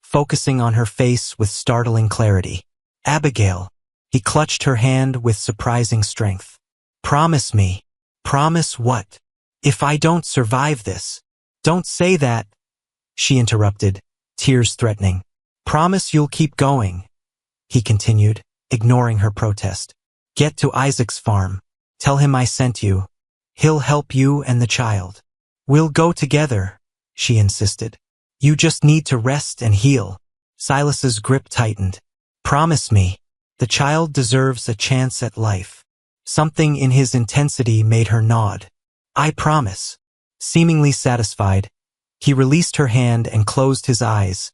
focusing on her face with startling clarity. "Abigail." He clutched her hand with surprising strength. "Promise me." "Promise what?" "If I don't survive this." "Don't say that," she interrupted, tears threatening. "Promise you'll keep going," he continued, ignoring her protest. "Get to Isaac's farm. Tell him I sent you. He'll help you and the child." "We'll go together," she insisted. "You just need to rest and heal." Silas's grip tightened. "Promise me. The child deserves a chance at life." Something in his intensity made her nod. "I promise." Seemingly satisfied, he released her hand and closed his eyes,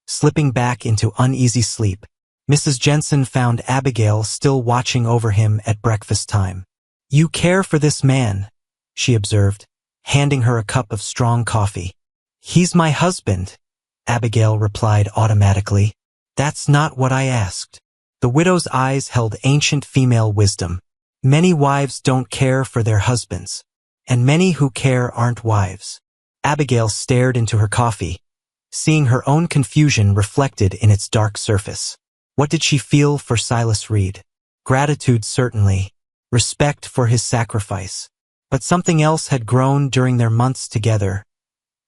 slipping back into uneasy sleep. Mrs. Jensen found Abigail still watching over him at breakfast time. "You care for this man," she observed, handing her a cup of strong coffee. "He's my husband," Abigail replied automatically. "That's not what I asked." The widow's eyes held ancient female wisdom. Many wives don't care for their husbands, and many who care aren't wives. Abigail stared into her coffee, seeing her own confusion reflected in its dark surface. What did she feel for Silas Reed? Gratitude, certainly. Respect for his sacrifice. But something else had grown during their months together,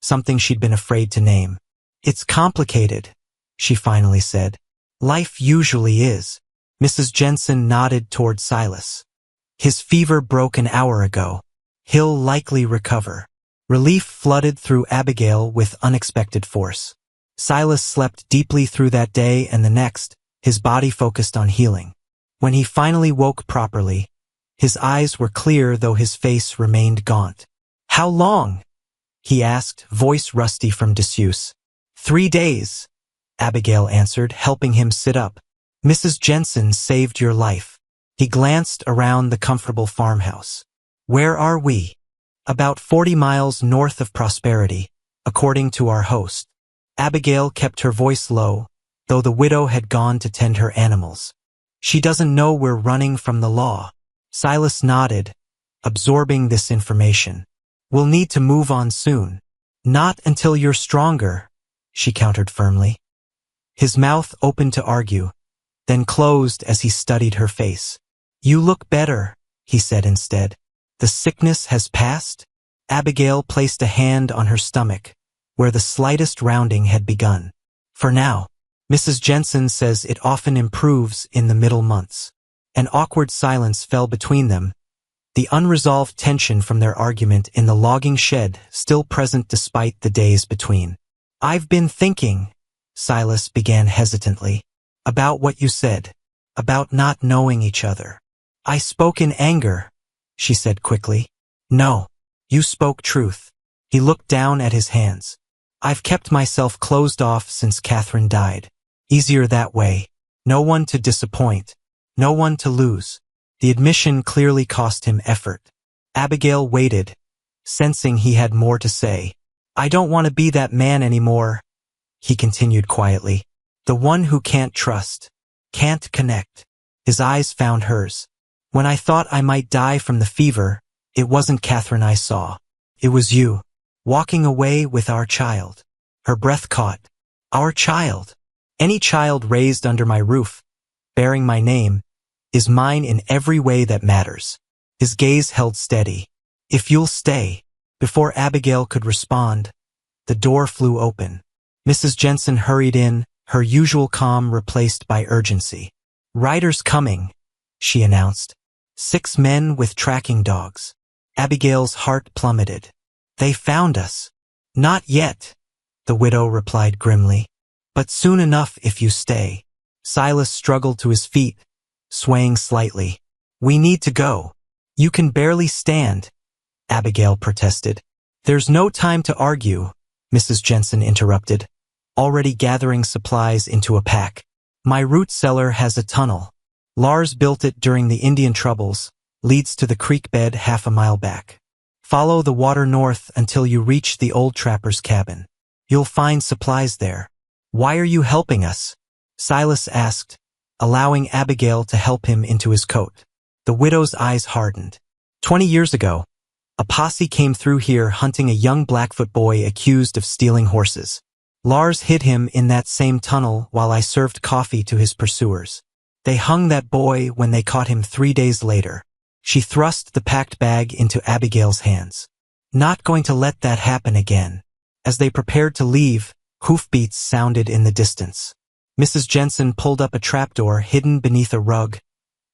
something she'd been afraid to name. It's complicated, she finally said. Life usually is. Mrs. Jensen nodded toward Silas. His fever broke an hour ago. He'll likely recover. Relief flooded through Abigail with unexpected force. Silas slept deeply through that day and the next, his body focused on healing. When he finally woke properly, his eyes were clear though his face remained gaunt. How long? He asked, voice rusty from disuse. 3 days, Abigail answered, helping him sit up. Mrs. Jensen saved your life. He glanced around the comfortable farmhouse. Where are we? About 40 miles north of Prosperity, according to our host. Abigail kept her voice low, though the widow had gone to tend her animals. She doesn't know we're running from the law. Silas nodded, absorbing this information. We'll need to move on soon. Not until you're stronger, she countered firmly. His mouth opened to argue, then closed as he studied her face. You look better, he said instead. The sickness has passed? Abigail placed a hand on her stomach, where the slightest rounding had begun. For now. Mrs. Jensen says it often improves in the middle months. An awkward silence fell between them, the unresolved tension from their argument in the logging shed still present despite the days between. I've been thinking, Silas began hesitantly, about what you said, about not knowing each other. I spoke in anger, she said quickly. No, you spoke truth. He looked down at his hands. I've kept myself closed off since Catherine died. Easier that way. No one to disappoint. No one to lose. The admission clearly cost him effort. Abigail waited, sensing he had more to say. I don't want to be that man anymore, he continued quietly. The one who can't trust, can't connect. His eyes found hers. When I thought I might die from the fever, it wasn't Catherine I saw. It was you, walking away with our child. Her breath caught. Our child. Any child raised under my roof, bearing my name, is mine in every way that matters. His gaze held steady. If you'll stay. Before Abigail could respond, the door flew open. Mrs. Jensen hurried in, her usual calm replaced by urgency. Riders coming, she announced. 6 men with tracking dogs. Abigail's heart plummeted. They found us. Not yet, the widow replied grimly. But soon enough if you stay. Silas struggled to his feet, swaying slightly. We need to go. You can barely stand, Abigail protested. There's no time to argue, Mrs. Jensen interrupted, already gathering supplies into a pack. My root cellar has a tunnel. Lars built it during the Indian Troubles, leads to the creek bed half a mile back. Follow the water north until you reach the old trapper's cabin. You'll find supplies there. Why are you helping us? Silas asked, allowing Abigail to help him into his coat. The widow's eyes hardened. 20 years ago, a posse came through here hunting a young Blackfoot boy accused of stealing horses. Lars hid him in that same tunnel while I served coffee to his pursuers. They hung that boy when they caught him 3 days later. She thrust the packed bag into Abigail's hands. Not going to let that happen again. As they prepared to leave, hoofbeats sounded in the distance. Mrs. Jensen pulled up a trapdoor hidden beneath a rug,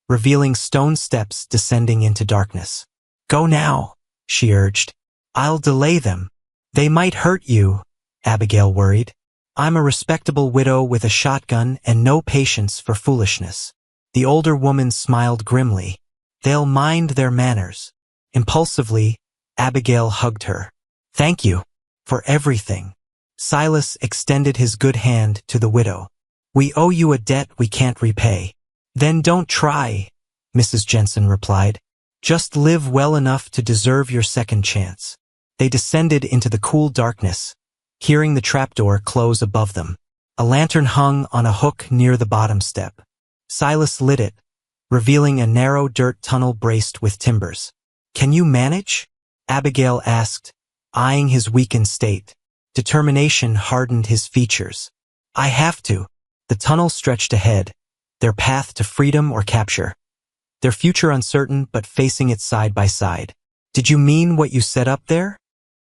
revealing stone steps descending into darkness. Go now, she urged. I'll delay them. They might hurt you, Abigail worried. I'm a respectable widow with a shotgun and no patience for foolishness. The older woman smiled grimly. They'll mind their manners. Impulsively, Abigail hugged her. Thank you for everything. Silas extended his good hand to the widow. We owe you a debt we can't repay. Then don't try, Mrs. Jensen replied. Just live well enough to deserve your second chance. They descended into the cool darkness, hearing the trapdoor close above them. A lantern hung on a hook near the bottom step. Silas lit it, revealing a narrow dirt tunnel braced with timbers. "Can you manage?" Abigail asked, eyeing his weakened state. Determination hardened his features. "I have to." The tunnel stretched ahead, their path to freedom or capture. Their future uncertain but facing it side by side. "Did you mean what you set up there?"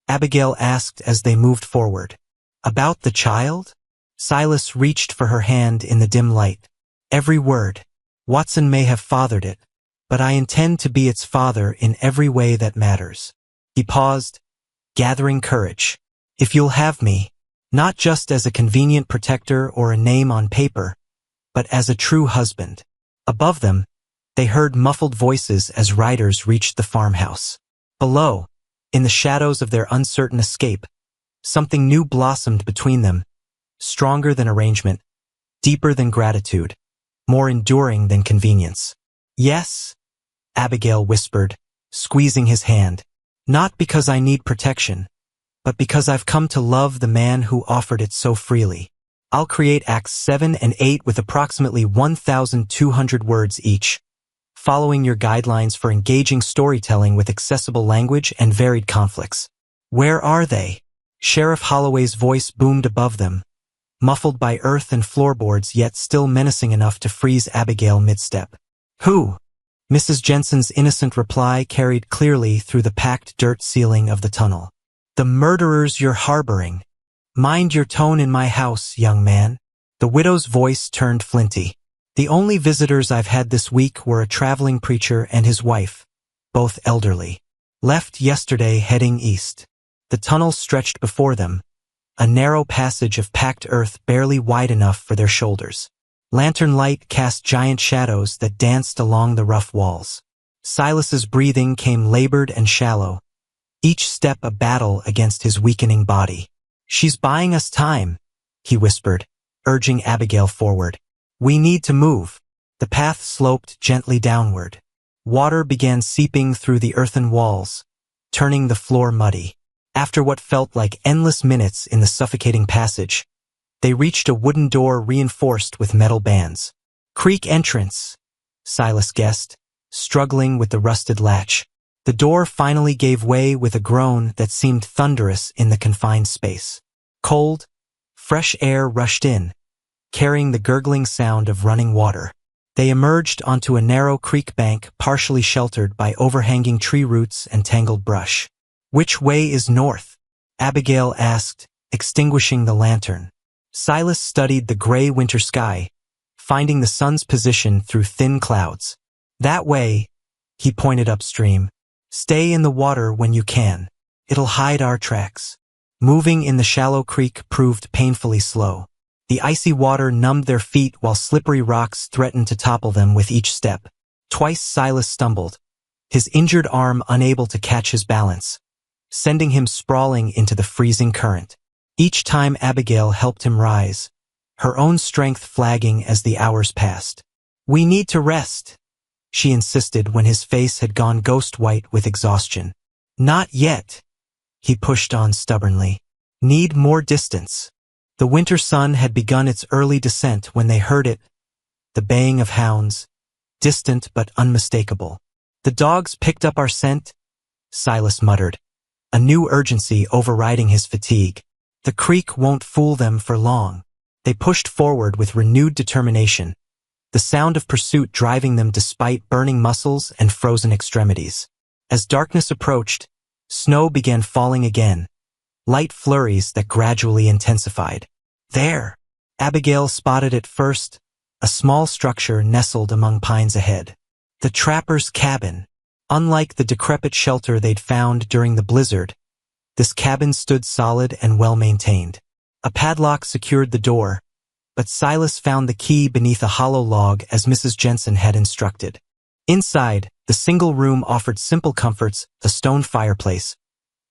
Abigail asked as they moved forward. "About the child?" Silas reached for her hand in the dim light. "Every word. Watson may have fathered it, but I intend to be its father in every way that matters." He paused, gathering courage. "If you'll have me, not just as a convenient protector or a name on paper, but as a true husband." Above them, they heard muffled voices as riders reached the farmhouse. Below, in the shadows of their uncertain escape, something new blossomed between them, stronger than arrangement, deeper than gratitude, more enduring than convenience. "Yes," Abigail whispered, squeezing his hand. "Not because I need protection, but because I've come to love the man who offered it so freely. I'll create Acts 7 and 8 with approximately 1,200 words each, following your guidelines for engaging storytelling with accessible language and varied conflicts." "Where are they?" Sheriff Holloway's voice boomed above them, muffled by earth and floorboards yet still menacing enough to freeze Abigail mid-step. "Who?" Mrs. Jensen's innocent reply carried clearly through the packed dirt ceiling of the tunnel. "The murderers you're harboring. Mind your tone in my house, young man." The widow's voice turned flinty. "The only visitors I've had this week were a traveling preacher and his wife, both elderly. Left yesterday heading east." The tunnel stretched before them, a narrow passage of packed earth barely wide enough for their shoulders. Lantern light cast giant shadows that danced along the rough walls. Silas's breathing came labored and shallow, each step a battle against his weakening body. "She's buying us time," he whispered, urging Abigail forward. "We need to move." The path sloped gently downward. Water began seeping through the earthen walls, turning the floor muddy. After what felt like endless minutes in the suffocating passage, they reached a wooden door reinforced with metal bands. "Creek entrance," Silas guessed, struggling with the rusted latch. The door finally gave way with a groan that seemed thunderous in the confined space. Cold, fresh air rushed in, carrying the gurgling sound of running water. They emerged onto a narrow creek bank partially sheltered by overhanging tree roots and tangled brush. "Which way is north?" Abigail asked, extinguishing the lantern. Silas studied the gray winter sky, finding the sun's position through thin clouds. "That way," he pointed upstream. "Stay in the water when you can. It'll hide our tracks." Moving in the shallow creek proved painfully slow. The icy water numbed their feet while slippery rocks threatened to topple them with each step. Twice Silas stumbled, his injured arm unable to catch his balance, sending him sprawling into the freezing current. Each time Abigail helped him rise, her own strength flagging as the hours passed. "We need to rest," she insisted when his face had gone ghost white with exhaustion. "Not yet," he pushed on stubbornly. "Need more distance." The winter sun had begun its early descent when they heard it, the baying of hounds, distant but unmistakable. "The dogs picked up our scent," Silas muttered, a new urgency overriding his fatigue. "The creek won't fool them for long." They pushed forward with renewed determination, the sound of pursuit driving them despite burning muscles and frozen extremities. As darkness approached, snow began falling again, light flurries that gradually intensified. "There!" Abigail spotted it first, a small structure nestled among pines ahead. The trapper's cabin. Unlike the decrepit shelter they'd found during the blizzard, this cabin stood solid and well-maintained. A padlock secured the door, but Silas found the key beneath a hollow log as Mrs. Jensen had instructed. Inside, the single room offered simple comforts: a stone fireplace,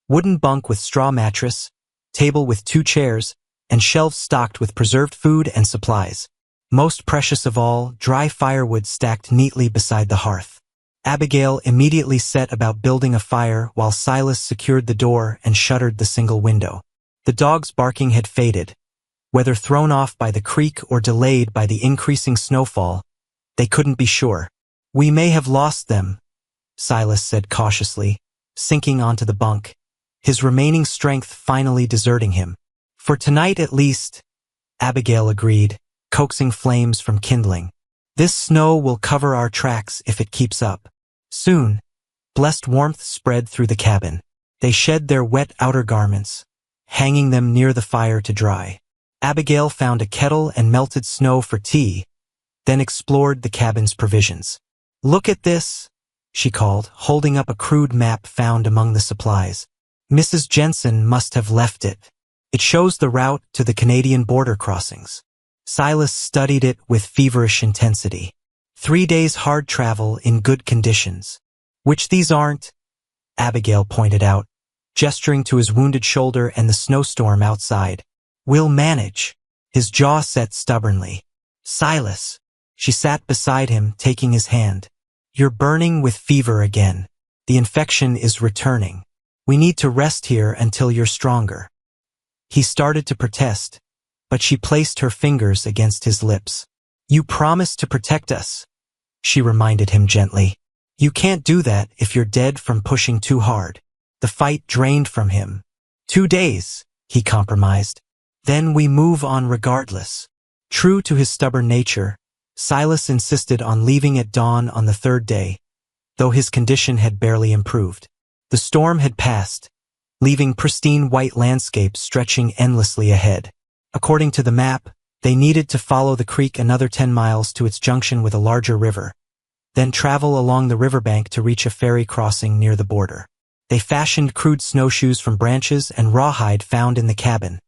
wooden bunk with straw mattress, table with 2 chairs, and shelves stocked with preserved food and supplies. Most precious of all, dry firewood stacked neatly beside the hearth. Abigail immediately set about building a fire while Silas secured the door and shuttered the single window. The dogs' barking had faded. Whether thrown off by the creek or delayed by the increasing snowfall, they couldn't be sure. We may have lost them, Silas said cautiously, sinking onto the bunk, his remaining strength finally deserting him. For tonight at least, Abigail agreed, coaxing flames from kindling. This snow will cover our tracks if it keeps up. Soon, blessed warmth spread through the cabin. They shed their wet outer garments, hanging them near the fire to dry. Abigail found a kettle and melted snow for tea, then explored the cabin's provisions. Look at this, she called, holding up a crude map found among the supplies. Mrs. Jensen must have left it. It shows the route to the Canadian border crossings. Silas studied it with feverish intensity. 3 days hard travel in good conditions. Which these aren't, Abigail pointed out, gesturing to his wounded shoulder and the snowstorm outside. We'll manage. His jaw set stubbornly. Silas. She sat beside him, taking his hand. You're burning with fever again. The infection is returning. We need to rest here until you're stronger. He started to protest, but she placed her fingers against his lips. You promised to protect us, she reminded him gently. You can't do that if you're dead from pushing too hard. The fight drained from him. 2 days, he compromised. Then we move on regardless. True to his stubborn nature, Silas insisted on leaving at dawn on the 3rd day, though his condition had barely improved. The storm had passed, leaving pristine white landscapes stretching endlessly ahead. According to the map, they needed to follow the creek another 10 miles to its junction with a larger river, then travel along the riverbank to reach a ferry crossing near the border. They fashioned crude snowshoes from branches and rawhide found in the cabin,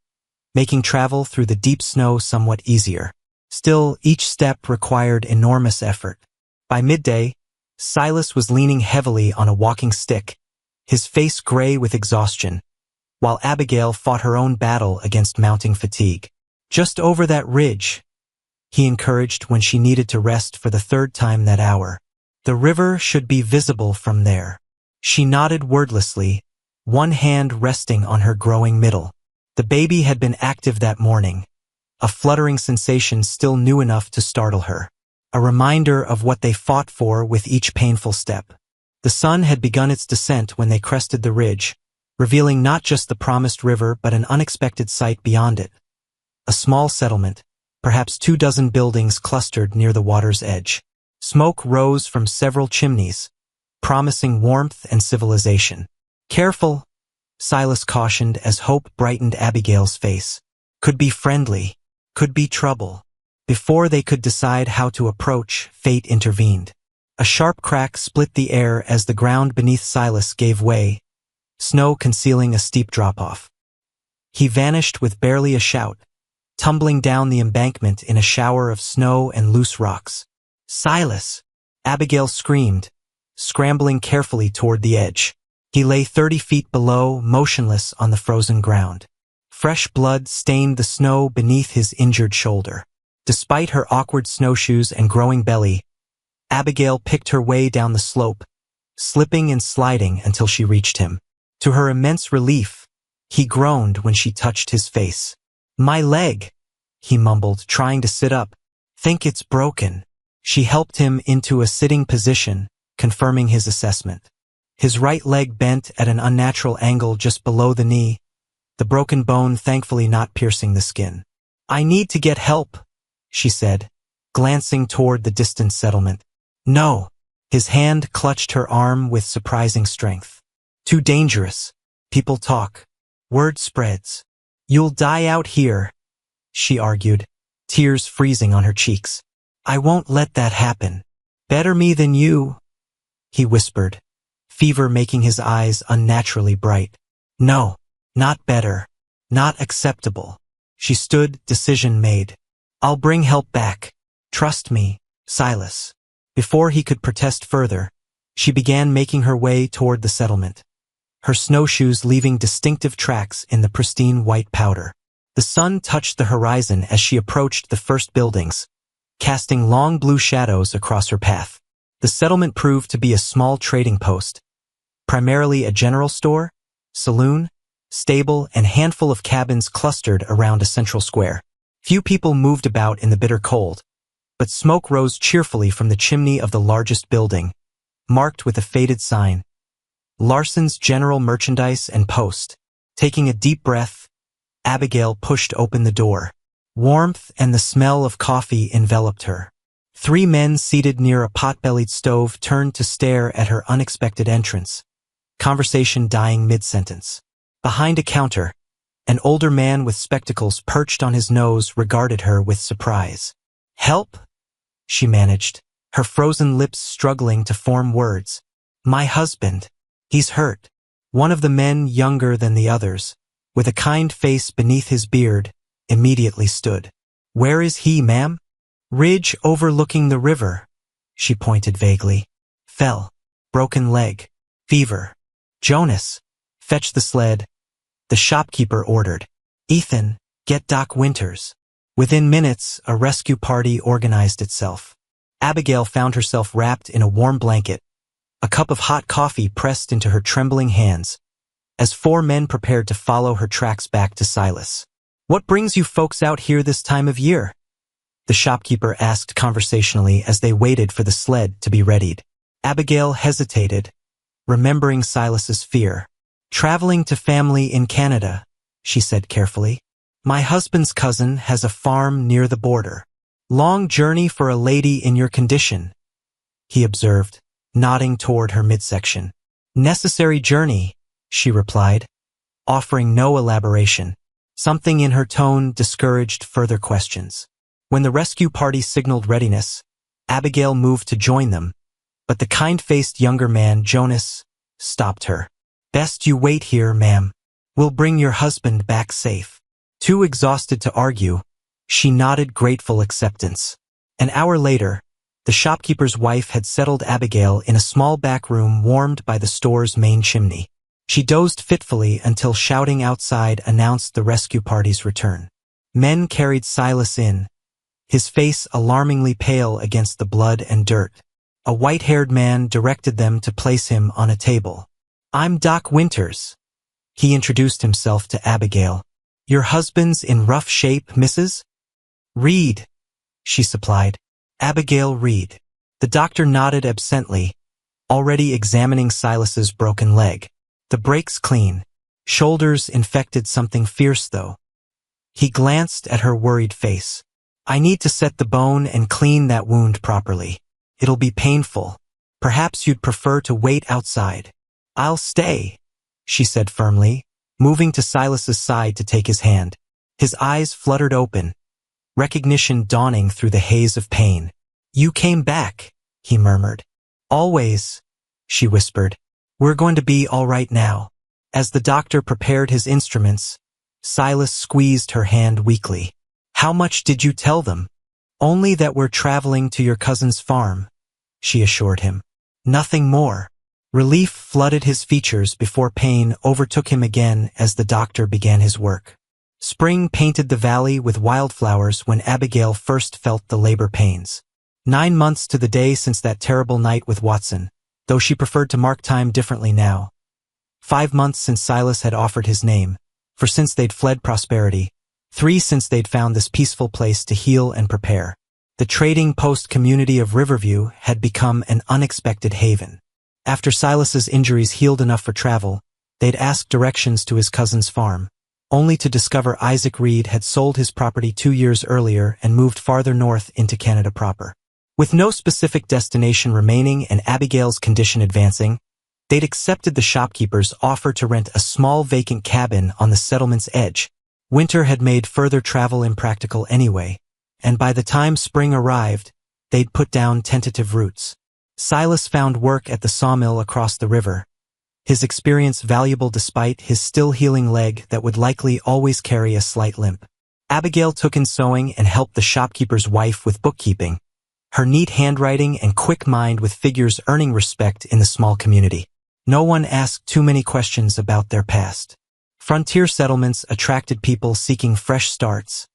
making travel through the deep snow somewhat easier. Still, each step required enormous effort. By midday, Silas was leaning heavily on a walking stick, his face gray with exhaustion, while Abigail fought her own battle against mounting fatigue. Just over that ridge, he encouraged when she needed to rest for the 3rd time that hour. The river should be visible from there. She nodded wordlessly, one hand resting on her growing middle. The baby had been active that morning, a fluttering sensation still new enough to startle her, a reminder of what they fought for with each painful step. The sun had begun its descent when they crested the ridge, revealing not just the promised river but an unexpected sight beyond it. A small settlement, perhaps 24 buildings clustered near the water's edge. Smoke rose from several chimneys, promising warmth and civilization. Careful, Silas cautioned as hope brightened Abigail's face. Could be friendly, could be trouble. Before they could decide how to approach, fate intervened. A sharp crack split the air as the ground beneath Silas gave way, snow concealing a steep drop-off. He vanished with barely a shout, tumbling down the embankment in a shower of snow and loose rocks. Silas! Abigail screamed, scrambling carefully toward the edge. He lay 30 feet below, motionless on the frozen ground. Fresh blood stained the snow beneath his injured shoulder. Despite her awkward snowshoes and growing belly, Abigail picked her way down the slope, slipping and sliding until she reached him. To her immense relief, he groaned when she touched his face. My leg, he mumbled, trying to sit up. Think it's broken. She helped him into a sitting position, confirming his assessment. His right leg bent at an unnatural angle just below the knee, the broken bone thankfully not piercing the skin. I need to get help, she said, glancing toward the distant settlement. No. His hand clutched her arm with surprising strength. Too dangerous. People talk. Word spreads. You'll die out here, she argued, tears freezing on her cheeks. I won't let that happen. Better me than you, he whispered, fever making his eyes unnaturally bright. No, not better, not acceptable. She stood, decision made. I'll bring help back. Trust me, Silas. Before he could protest further, she began making her way toward the settlement, her snowshoes leaving distinctive tracks in the pristine white powder. The sun touched the horizon as she approached the first buildings, casting long blue shadows across her path. The settlement proved to be a small trading post, primarily a general store, saloon, stable, and handful of cabins clustered around a central square. Few people moved about in the bitter cold, but smoke rose cheerfully from the chimney of the largest building, marked with a faded sign, Larson's General Merchandise and Post. Taking a deep breath, Abigail pushed open the door. Warmth and the smell of coffee enveloped her. 3 men seated near a pot-bellied stove turned to stare at her unexpected entrance, conversation dying mid-sentence. Behind a counter, an older man with spectacles perched on his nose regarded her with surprise. "Help?" she managed, her frozen lips struggling to form words. "My husband. He's hurt." One of the men, younger than the others, with a kind face beneath his beard, immediately stood. "Where is he, ma'am?" "Ridge overlooking the river," she pointed vaguely. "Fell. Broken leg. Fever." "Jonas, fetch the sled," the shopkeeper ordered. "Ethan, get Doc Winters." Within minutes, a rescue party organized itself. Abigail found herself wrapped in a warm blanket, a cup of hot coffee pressed into her trembling hands, as 4 men prepared to follow her tracks back to Silas. "What brings you folks out here this time of year?" the shopkeeper asked conversationally as they waited for the sled to be readied. Abigail hesitated, remembering Silas's fear. "Traveling to family in Canada," she said carefully. "My husband's cousin has a farm near the border." "Long journey for a lady in your condition," he observed, nodding toward her midsection. "Necessary journey," she replied, offering no elaboration. Something in her tone discouraged further questions. When the rescue party signaled readiness, Abigail moved to join them, but the kind-faced younger man, Jonas, stopped her. "Best you wait here, ma'am. We'll bring your husband back safe." Too exhausted to argue, she nodded grateful acceptance. An hour later, the shopkeeper's wife had settled Abigail in a small back room warmed by the store's main chimney. She dozed fitfully until shouting outside announced the rescue party's return. Men carried Silas in, his face alarmingly pale against the blood and dirt. A white-haired man directed them to place him on a table. "I'm Doc Winters," he introduced himself to Abigail. "Your husband's in rough shape, Mrs. Reed," she supplied. "Abigail Reed." The doctor nodded absently, already examining Silas's broken leg. "The break's clean. Shoulders infected something fierce, though." He glanced at her worried face. "I need to set the bone and clean that wound properly. It'll be painful. Perhaps you'd prefer to wait outside." "I'll stay," she said firmly, moving to Silas's side to take his hand. His eyes fluttered open, recognition dawning through the haze of pain. "You came back," he murmured. "Always," she whispered. "We're going to be all right now." As the doctor prepared his instruments, Silas squeezed her hand weakly. "How much did you tell them?" "Only that we're traveling to your cousin's farm," she assured him. "Nothing more." Relief flooded his features before pain overtook him again as the doctor began his work. Spring painted the valley with wildflowers when Abigail first felt the labor pains. 9 months to the day since that terrible night with Watson, though she preferred to mark time differently now. 5 months since Silas had offered his name, for since they'd fled prosperity. 3 since they'd found this peaceful place to heal and prepare. The trading post community of Riverview had become an unexpected haven. After Silas's injuries healed enough for travel, they'd asked directions to his cousin's farm, only to discover Isaac Reed had sold his property 2 years earlier and moved farther north into Canada proper. With no specific destination remaining and Abigail's condition advancing, they'd accepted the shopkeeper's offer to rent a small vacant cabin on the settlement's edge. Winter had made further travel impractical anyway, and by the time spring arrived, they'd put down tentative roots. Silas found work at the sawmill across the river, his experience valuable despite his still healing leg that would likely always carry a slight limp. Abigail took in sewing and helped the shopkeeper's wife with bookkeeping, her neat handwriting and quick mind with figures earning respect in the small community. No one asked too many questions about their past. Frontier settlements attracted people seeking fresh starts,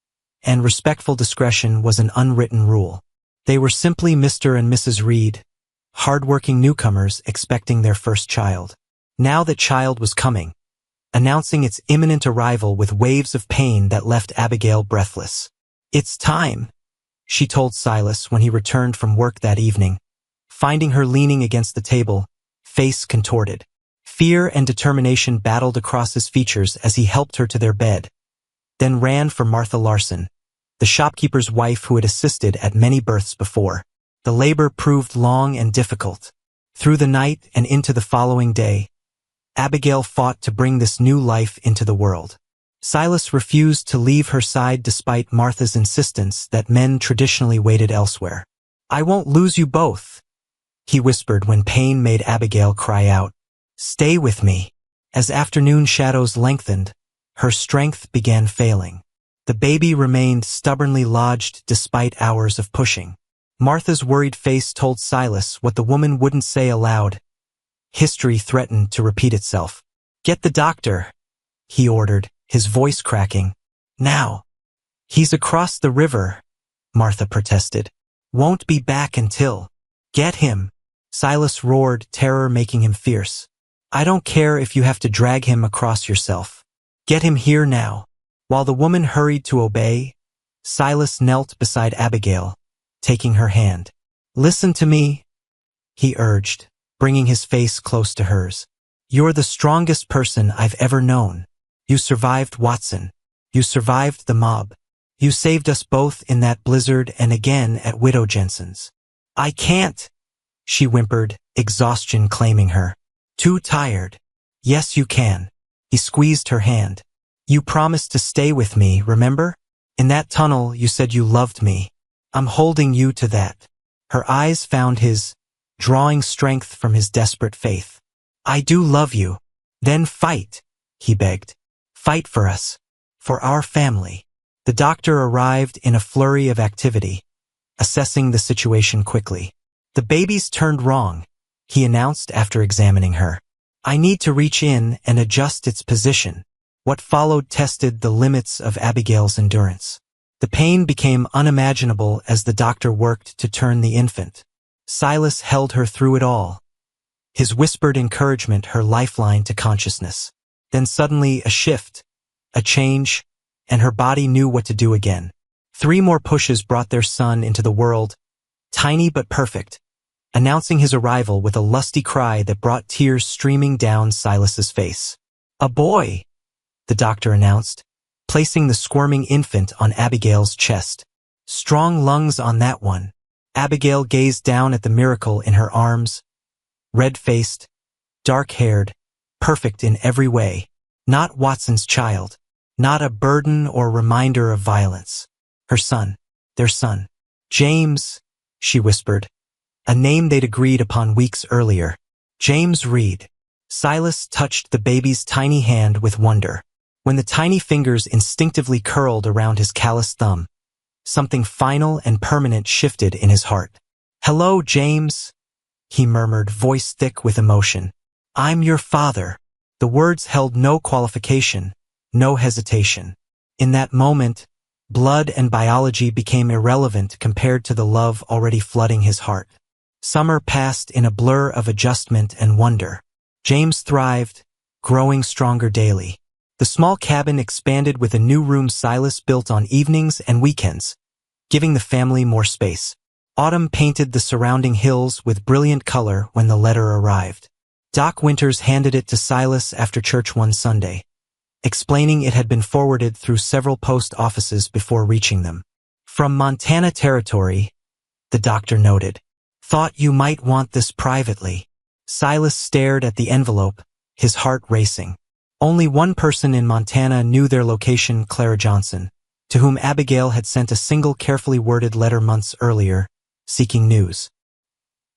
and respectful discretion was an unwritten rule. They were simply Mr. and Mrs. Reed, hard-working newcomers expecting their first child. Now that child was coming, announcing its imminent arrival with waves of pain that left Abigail breathless. "It's time," she told Silas when he returned from work that evening, finding her leaning against the table, face contorted. Fear and determination battled across his features as he helped her to their bed, then ran for Martha Larson, the shopkeeper's wife who had assisted at many births before. The labor proved long and difficult. Through the night and into the following day, Abigail fought to bring this new life into the world. Silas refused to leave her side despite Martha's insistence that men traditionally waited elsewhere. "I won't lose you both," he whispered when pain made Abigail cry out. "Stay with me." As afternoon shadows lengthened, her strength began failing. The baby remained stubbornly lodged despite hours of pushing. Martha's worried face told Silas what the woman wouldn't say aloud. History threatened to repeat itself. "Get the doctor," he ordered, his voice cracking. "Now." "He's across the river," Martha protested. "Won't be back until." "Get him," Silas roared, terror making him fierce. "I don't care if you have to drag him across yourself. Get him here now." While the woman hurried to obey, Silas knelt beside Abigail, taking her hand. "Listen to me," he urged, bringing his face close to hers. "You're the strongest person I've ever known. You survived Watson. You survived the mob. You saved us both in that blizzard and again at Widow Jensen's." "I can't," she whimpered, exhaustion claiming her. "Too tired." "Yes, you can." He squeezed her hand. "You promised to stay with me, remember? In that tunnel, you said you loved me. I'm holding you to that." Her eyes found his, drawing strength from his desperate faith. "I do love you." "Then fight," he begged. "Fight for us. For our family." The doctor arrived in a flurry of activity, assessing the situation quickly. "The baby's turned wrong," he announced after examining her. "I need to reach in and adjust its position." What followed tested the limits of Abigail's endurance. The pain became unimaginable as the doctor worked to turn the infant. Silas held her through it all, his whispered encouragement her lifeline to consciousness. Then suddenly a shift, a change, and her body knew what to do again. 3 more pushes brought their son into the world, tiny but perfect, announcing his arrival with a lusty cry that brought tears streaming down Silas's face. "A boy," the doctor announced, placing the squirming infant on Abigail's chest. "Strong lungs on that one." Abigail gazed down at the miracle in her arms, red-faced, dark-haired, perfect in every way. Not Watson's child, not a burden or reminder of violence. Her son, their son. "James," she whispered, a name they'd agreed upon weeks earlier. "James Reed." Silas touched the baby's tiny hand with wonder. When the tiny fingers instinctively curled around his calloused thumb, something final and permanent shifted in his heart. "Hello, James," he murmured, voice thick with emotion. "I'm your father." The words held no qualification, no hesitation. In that moment, blood and biology became irrelevant compared to the love already flooding his heart. Summer passed in a blur of adjustment and wonder. James thrived, growing stronger daily. The small cabin expanded with a new room Silas built on evenings and weekends, giving the family more space. Autumn painted the surrounding hills with brilliant color when the letter arrived. Doc Winters handed it to Silas after church one Sunday, explaining it had been forwarded through several post offices before reaching them. "From Montana Territory," the doctor noted. "Thought you might want this privately." Silas stared at the envelope, his heart racing. Only one person in Montana knew their location, Clara Johnson, to whom Abigail had sent a single carefully worded letter months earlier, seeking news.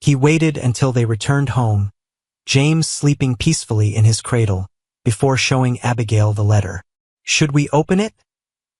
He waited until they returned home, James sleeping peacefully in his cradle, before showing Abigail the letter. "Should we open it?"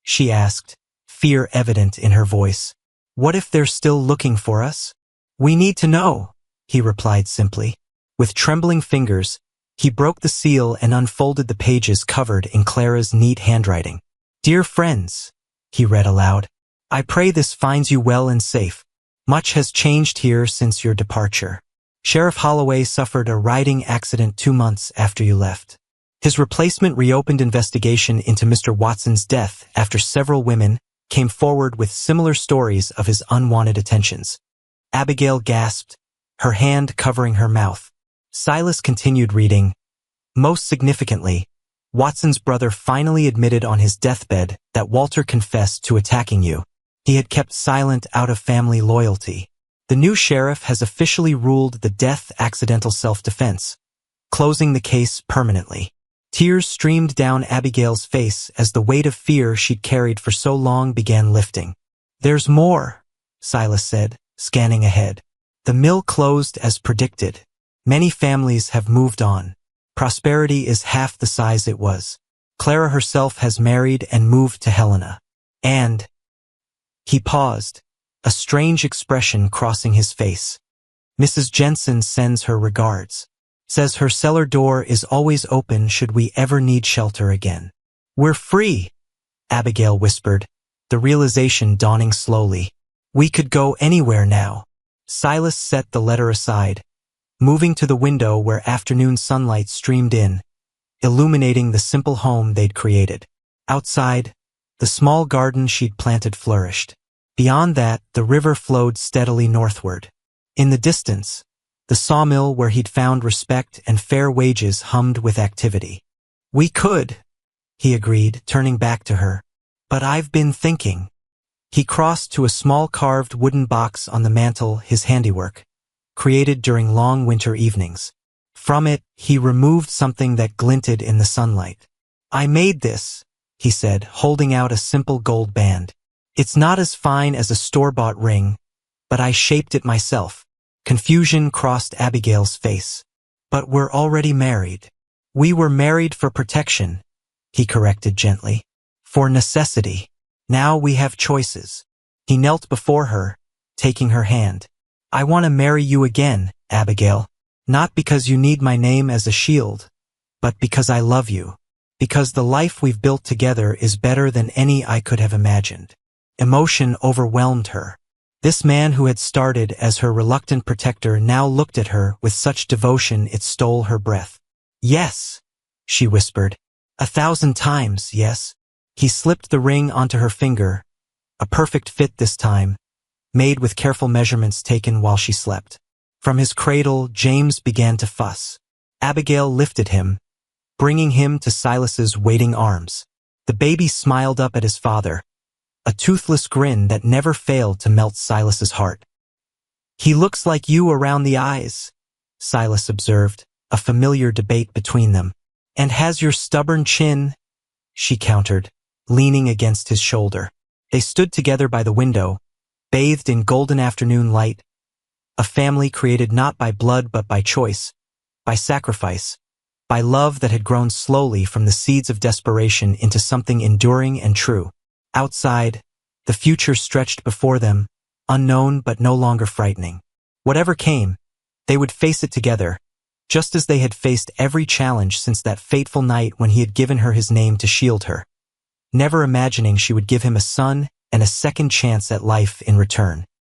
she asked, fear evident in her voice. "What if they're still looking for us?" "We need to know," he replied simply. With trembling fingers, he broke the seal and unfolded the pages covered in Clara's neat handwriting. "Dear friends," he read aloud, "I pray this finds you well and safe. Much has changed here since your departure. Sheriff Holloway suffered a riding accident 2 months after you left. His replacement reopened investigation into Mr. Watson's death after several women, came forward with similar stories of his unwanted attentions. Abigail gasped, her hand covering her mouth. Silas continued reading. Most significantly, Watson's brother finally admitted on his deathbed that Walter confessed to attacking you. He had kept silent out of family loyalty. The new sheriff has officially ruled the death accidental self-defense, closing the case permanently. Tears streamed down Abigail's face as the weight of fear she'd carried for so long began lifting. There's more, Silas said, scanning ahead. The mill closed as predicted. Many families have moved on. Prosperity is half the size it was. Clara herself has married and moved to Helena. And... He paused, a strange expression crossing his face. Mrs. Jensen sends her regards. Says her cellar door is always open should we ever need shelter again. We're free, Abigail whispered, the realization dawning slowly. We could go anywhere now. Silas set the letter aside, moving to the window where afternoon sunlight streamed in, illuminating the simple home they'd created. Outside, the small garden she'd planted flourished. Beyond that, the river flowed steadily northward. In the distance, the sawmill where he'd found respect and fair wages hummed with activity. We could, he agreed, turning back to her. But I've been thinking. He crossed to a small carved wooden box on the mantel, his handiwork, created during long winter evenings. From it, he removed something that glinted in the sunlight. I made this, he said, holding out a simple gold band. It's not as fine as a store-bought ring, but I shaped it myself. Confusion crossed Abigail's face. But we're already married. We were married for protection, he corrected gently. For necessity. Now we have choices. He knelt before her, taking her hand. I want to marry you again, Abigail. Not because you need my name as a shield, but because I love you. Because the life we've built together is better than any I could have imagined. Emotion overwhelmed her. This man who had started as her reluctant protector now looked at her with such devotion it stole her breath. Yes, she whispered. 1,000 times, yes. He slipped the ring onto her finger, a perfect fit this time, made with careful measurements taken while she slept. From his cradle, James began to fuss. Abigail lifted him, bringing him to Silas's waiting arms. The baby smiled up at his father, a toothless grin that never failed to melt Silas's heart. He looks like you around the eyes, Silas observed, a familiar debate between them. And has your stubborn chin, she countered, leaning against his shoulder. They stood together by the window, bathed in golden afternoon light, a family created not by blood but by choice, by sacrifice, by love that had grown slowly from the seeds of desperation into something enduring and true. Outside, the future stretched before them, unknown but no longer frightening. Whatever came, they would face it together, just as they had faced every challenge since that fateful night when he had given her his name to shield her, never imagining she would give him a son and a second chance at life in return.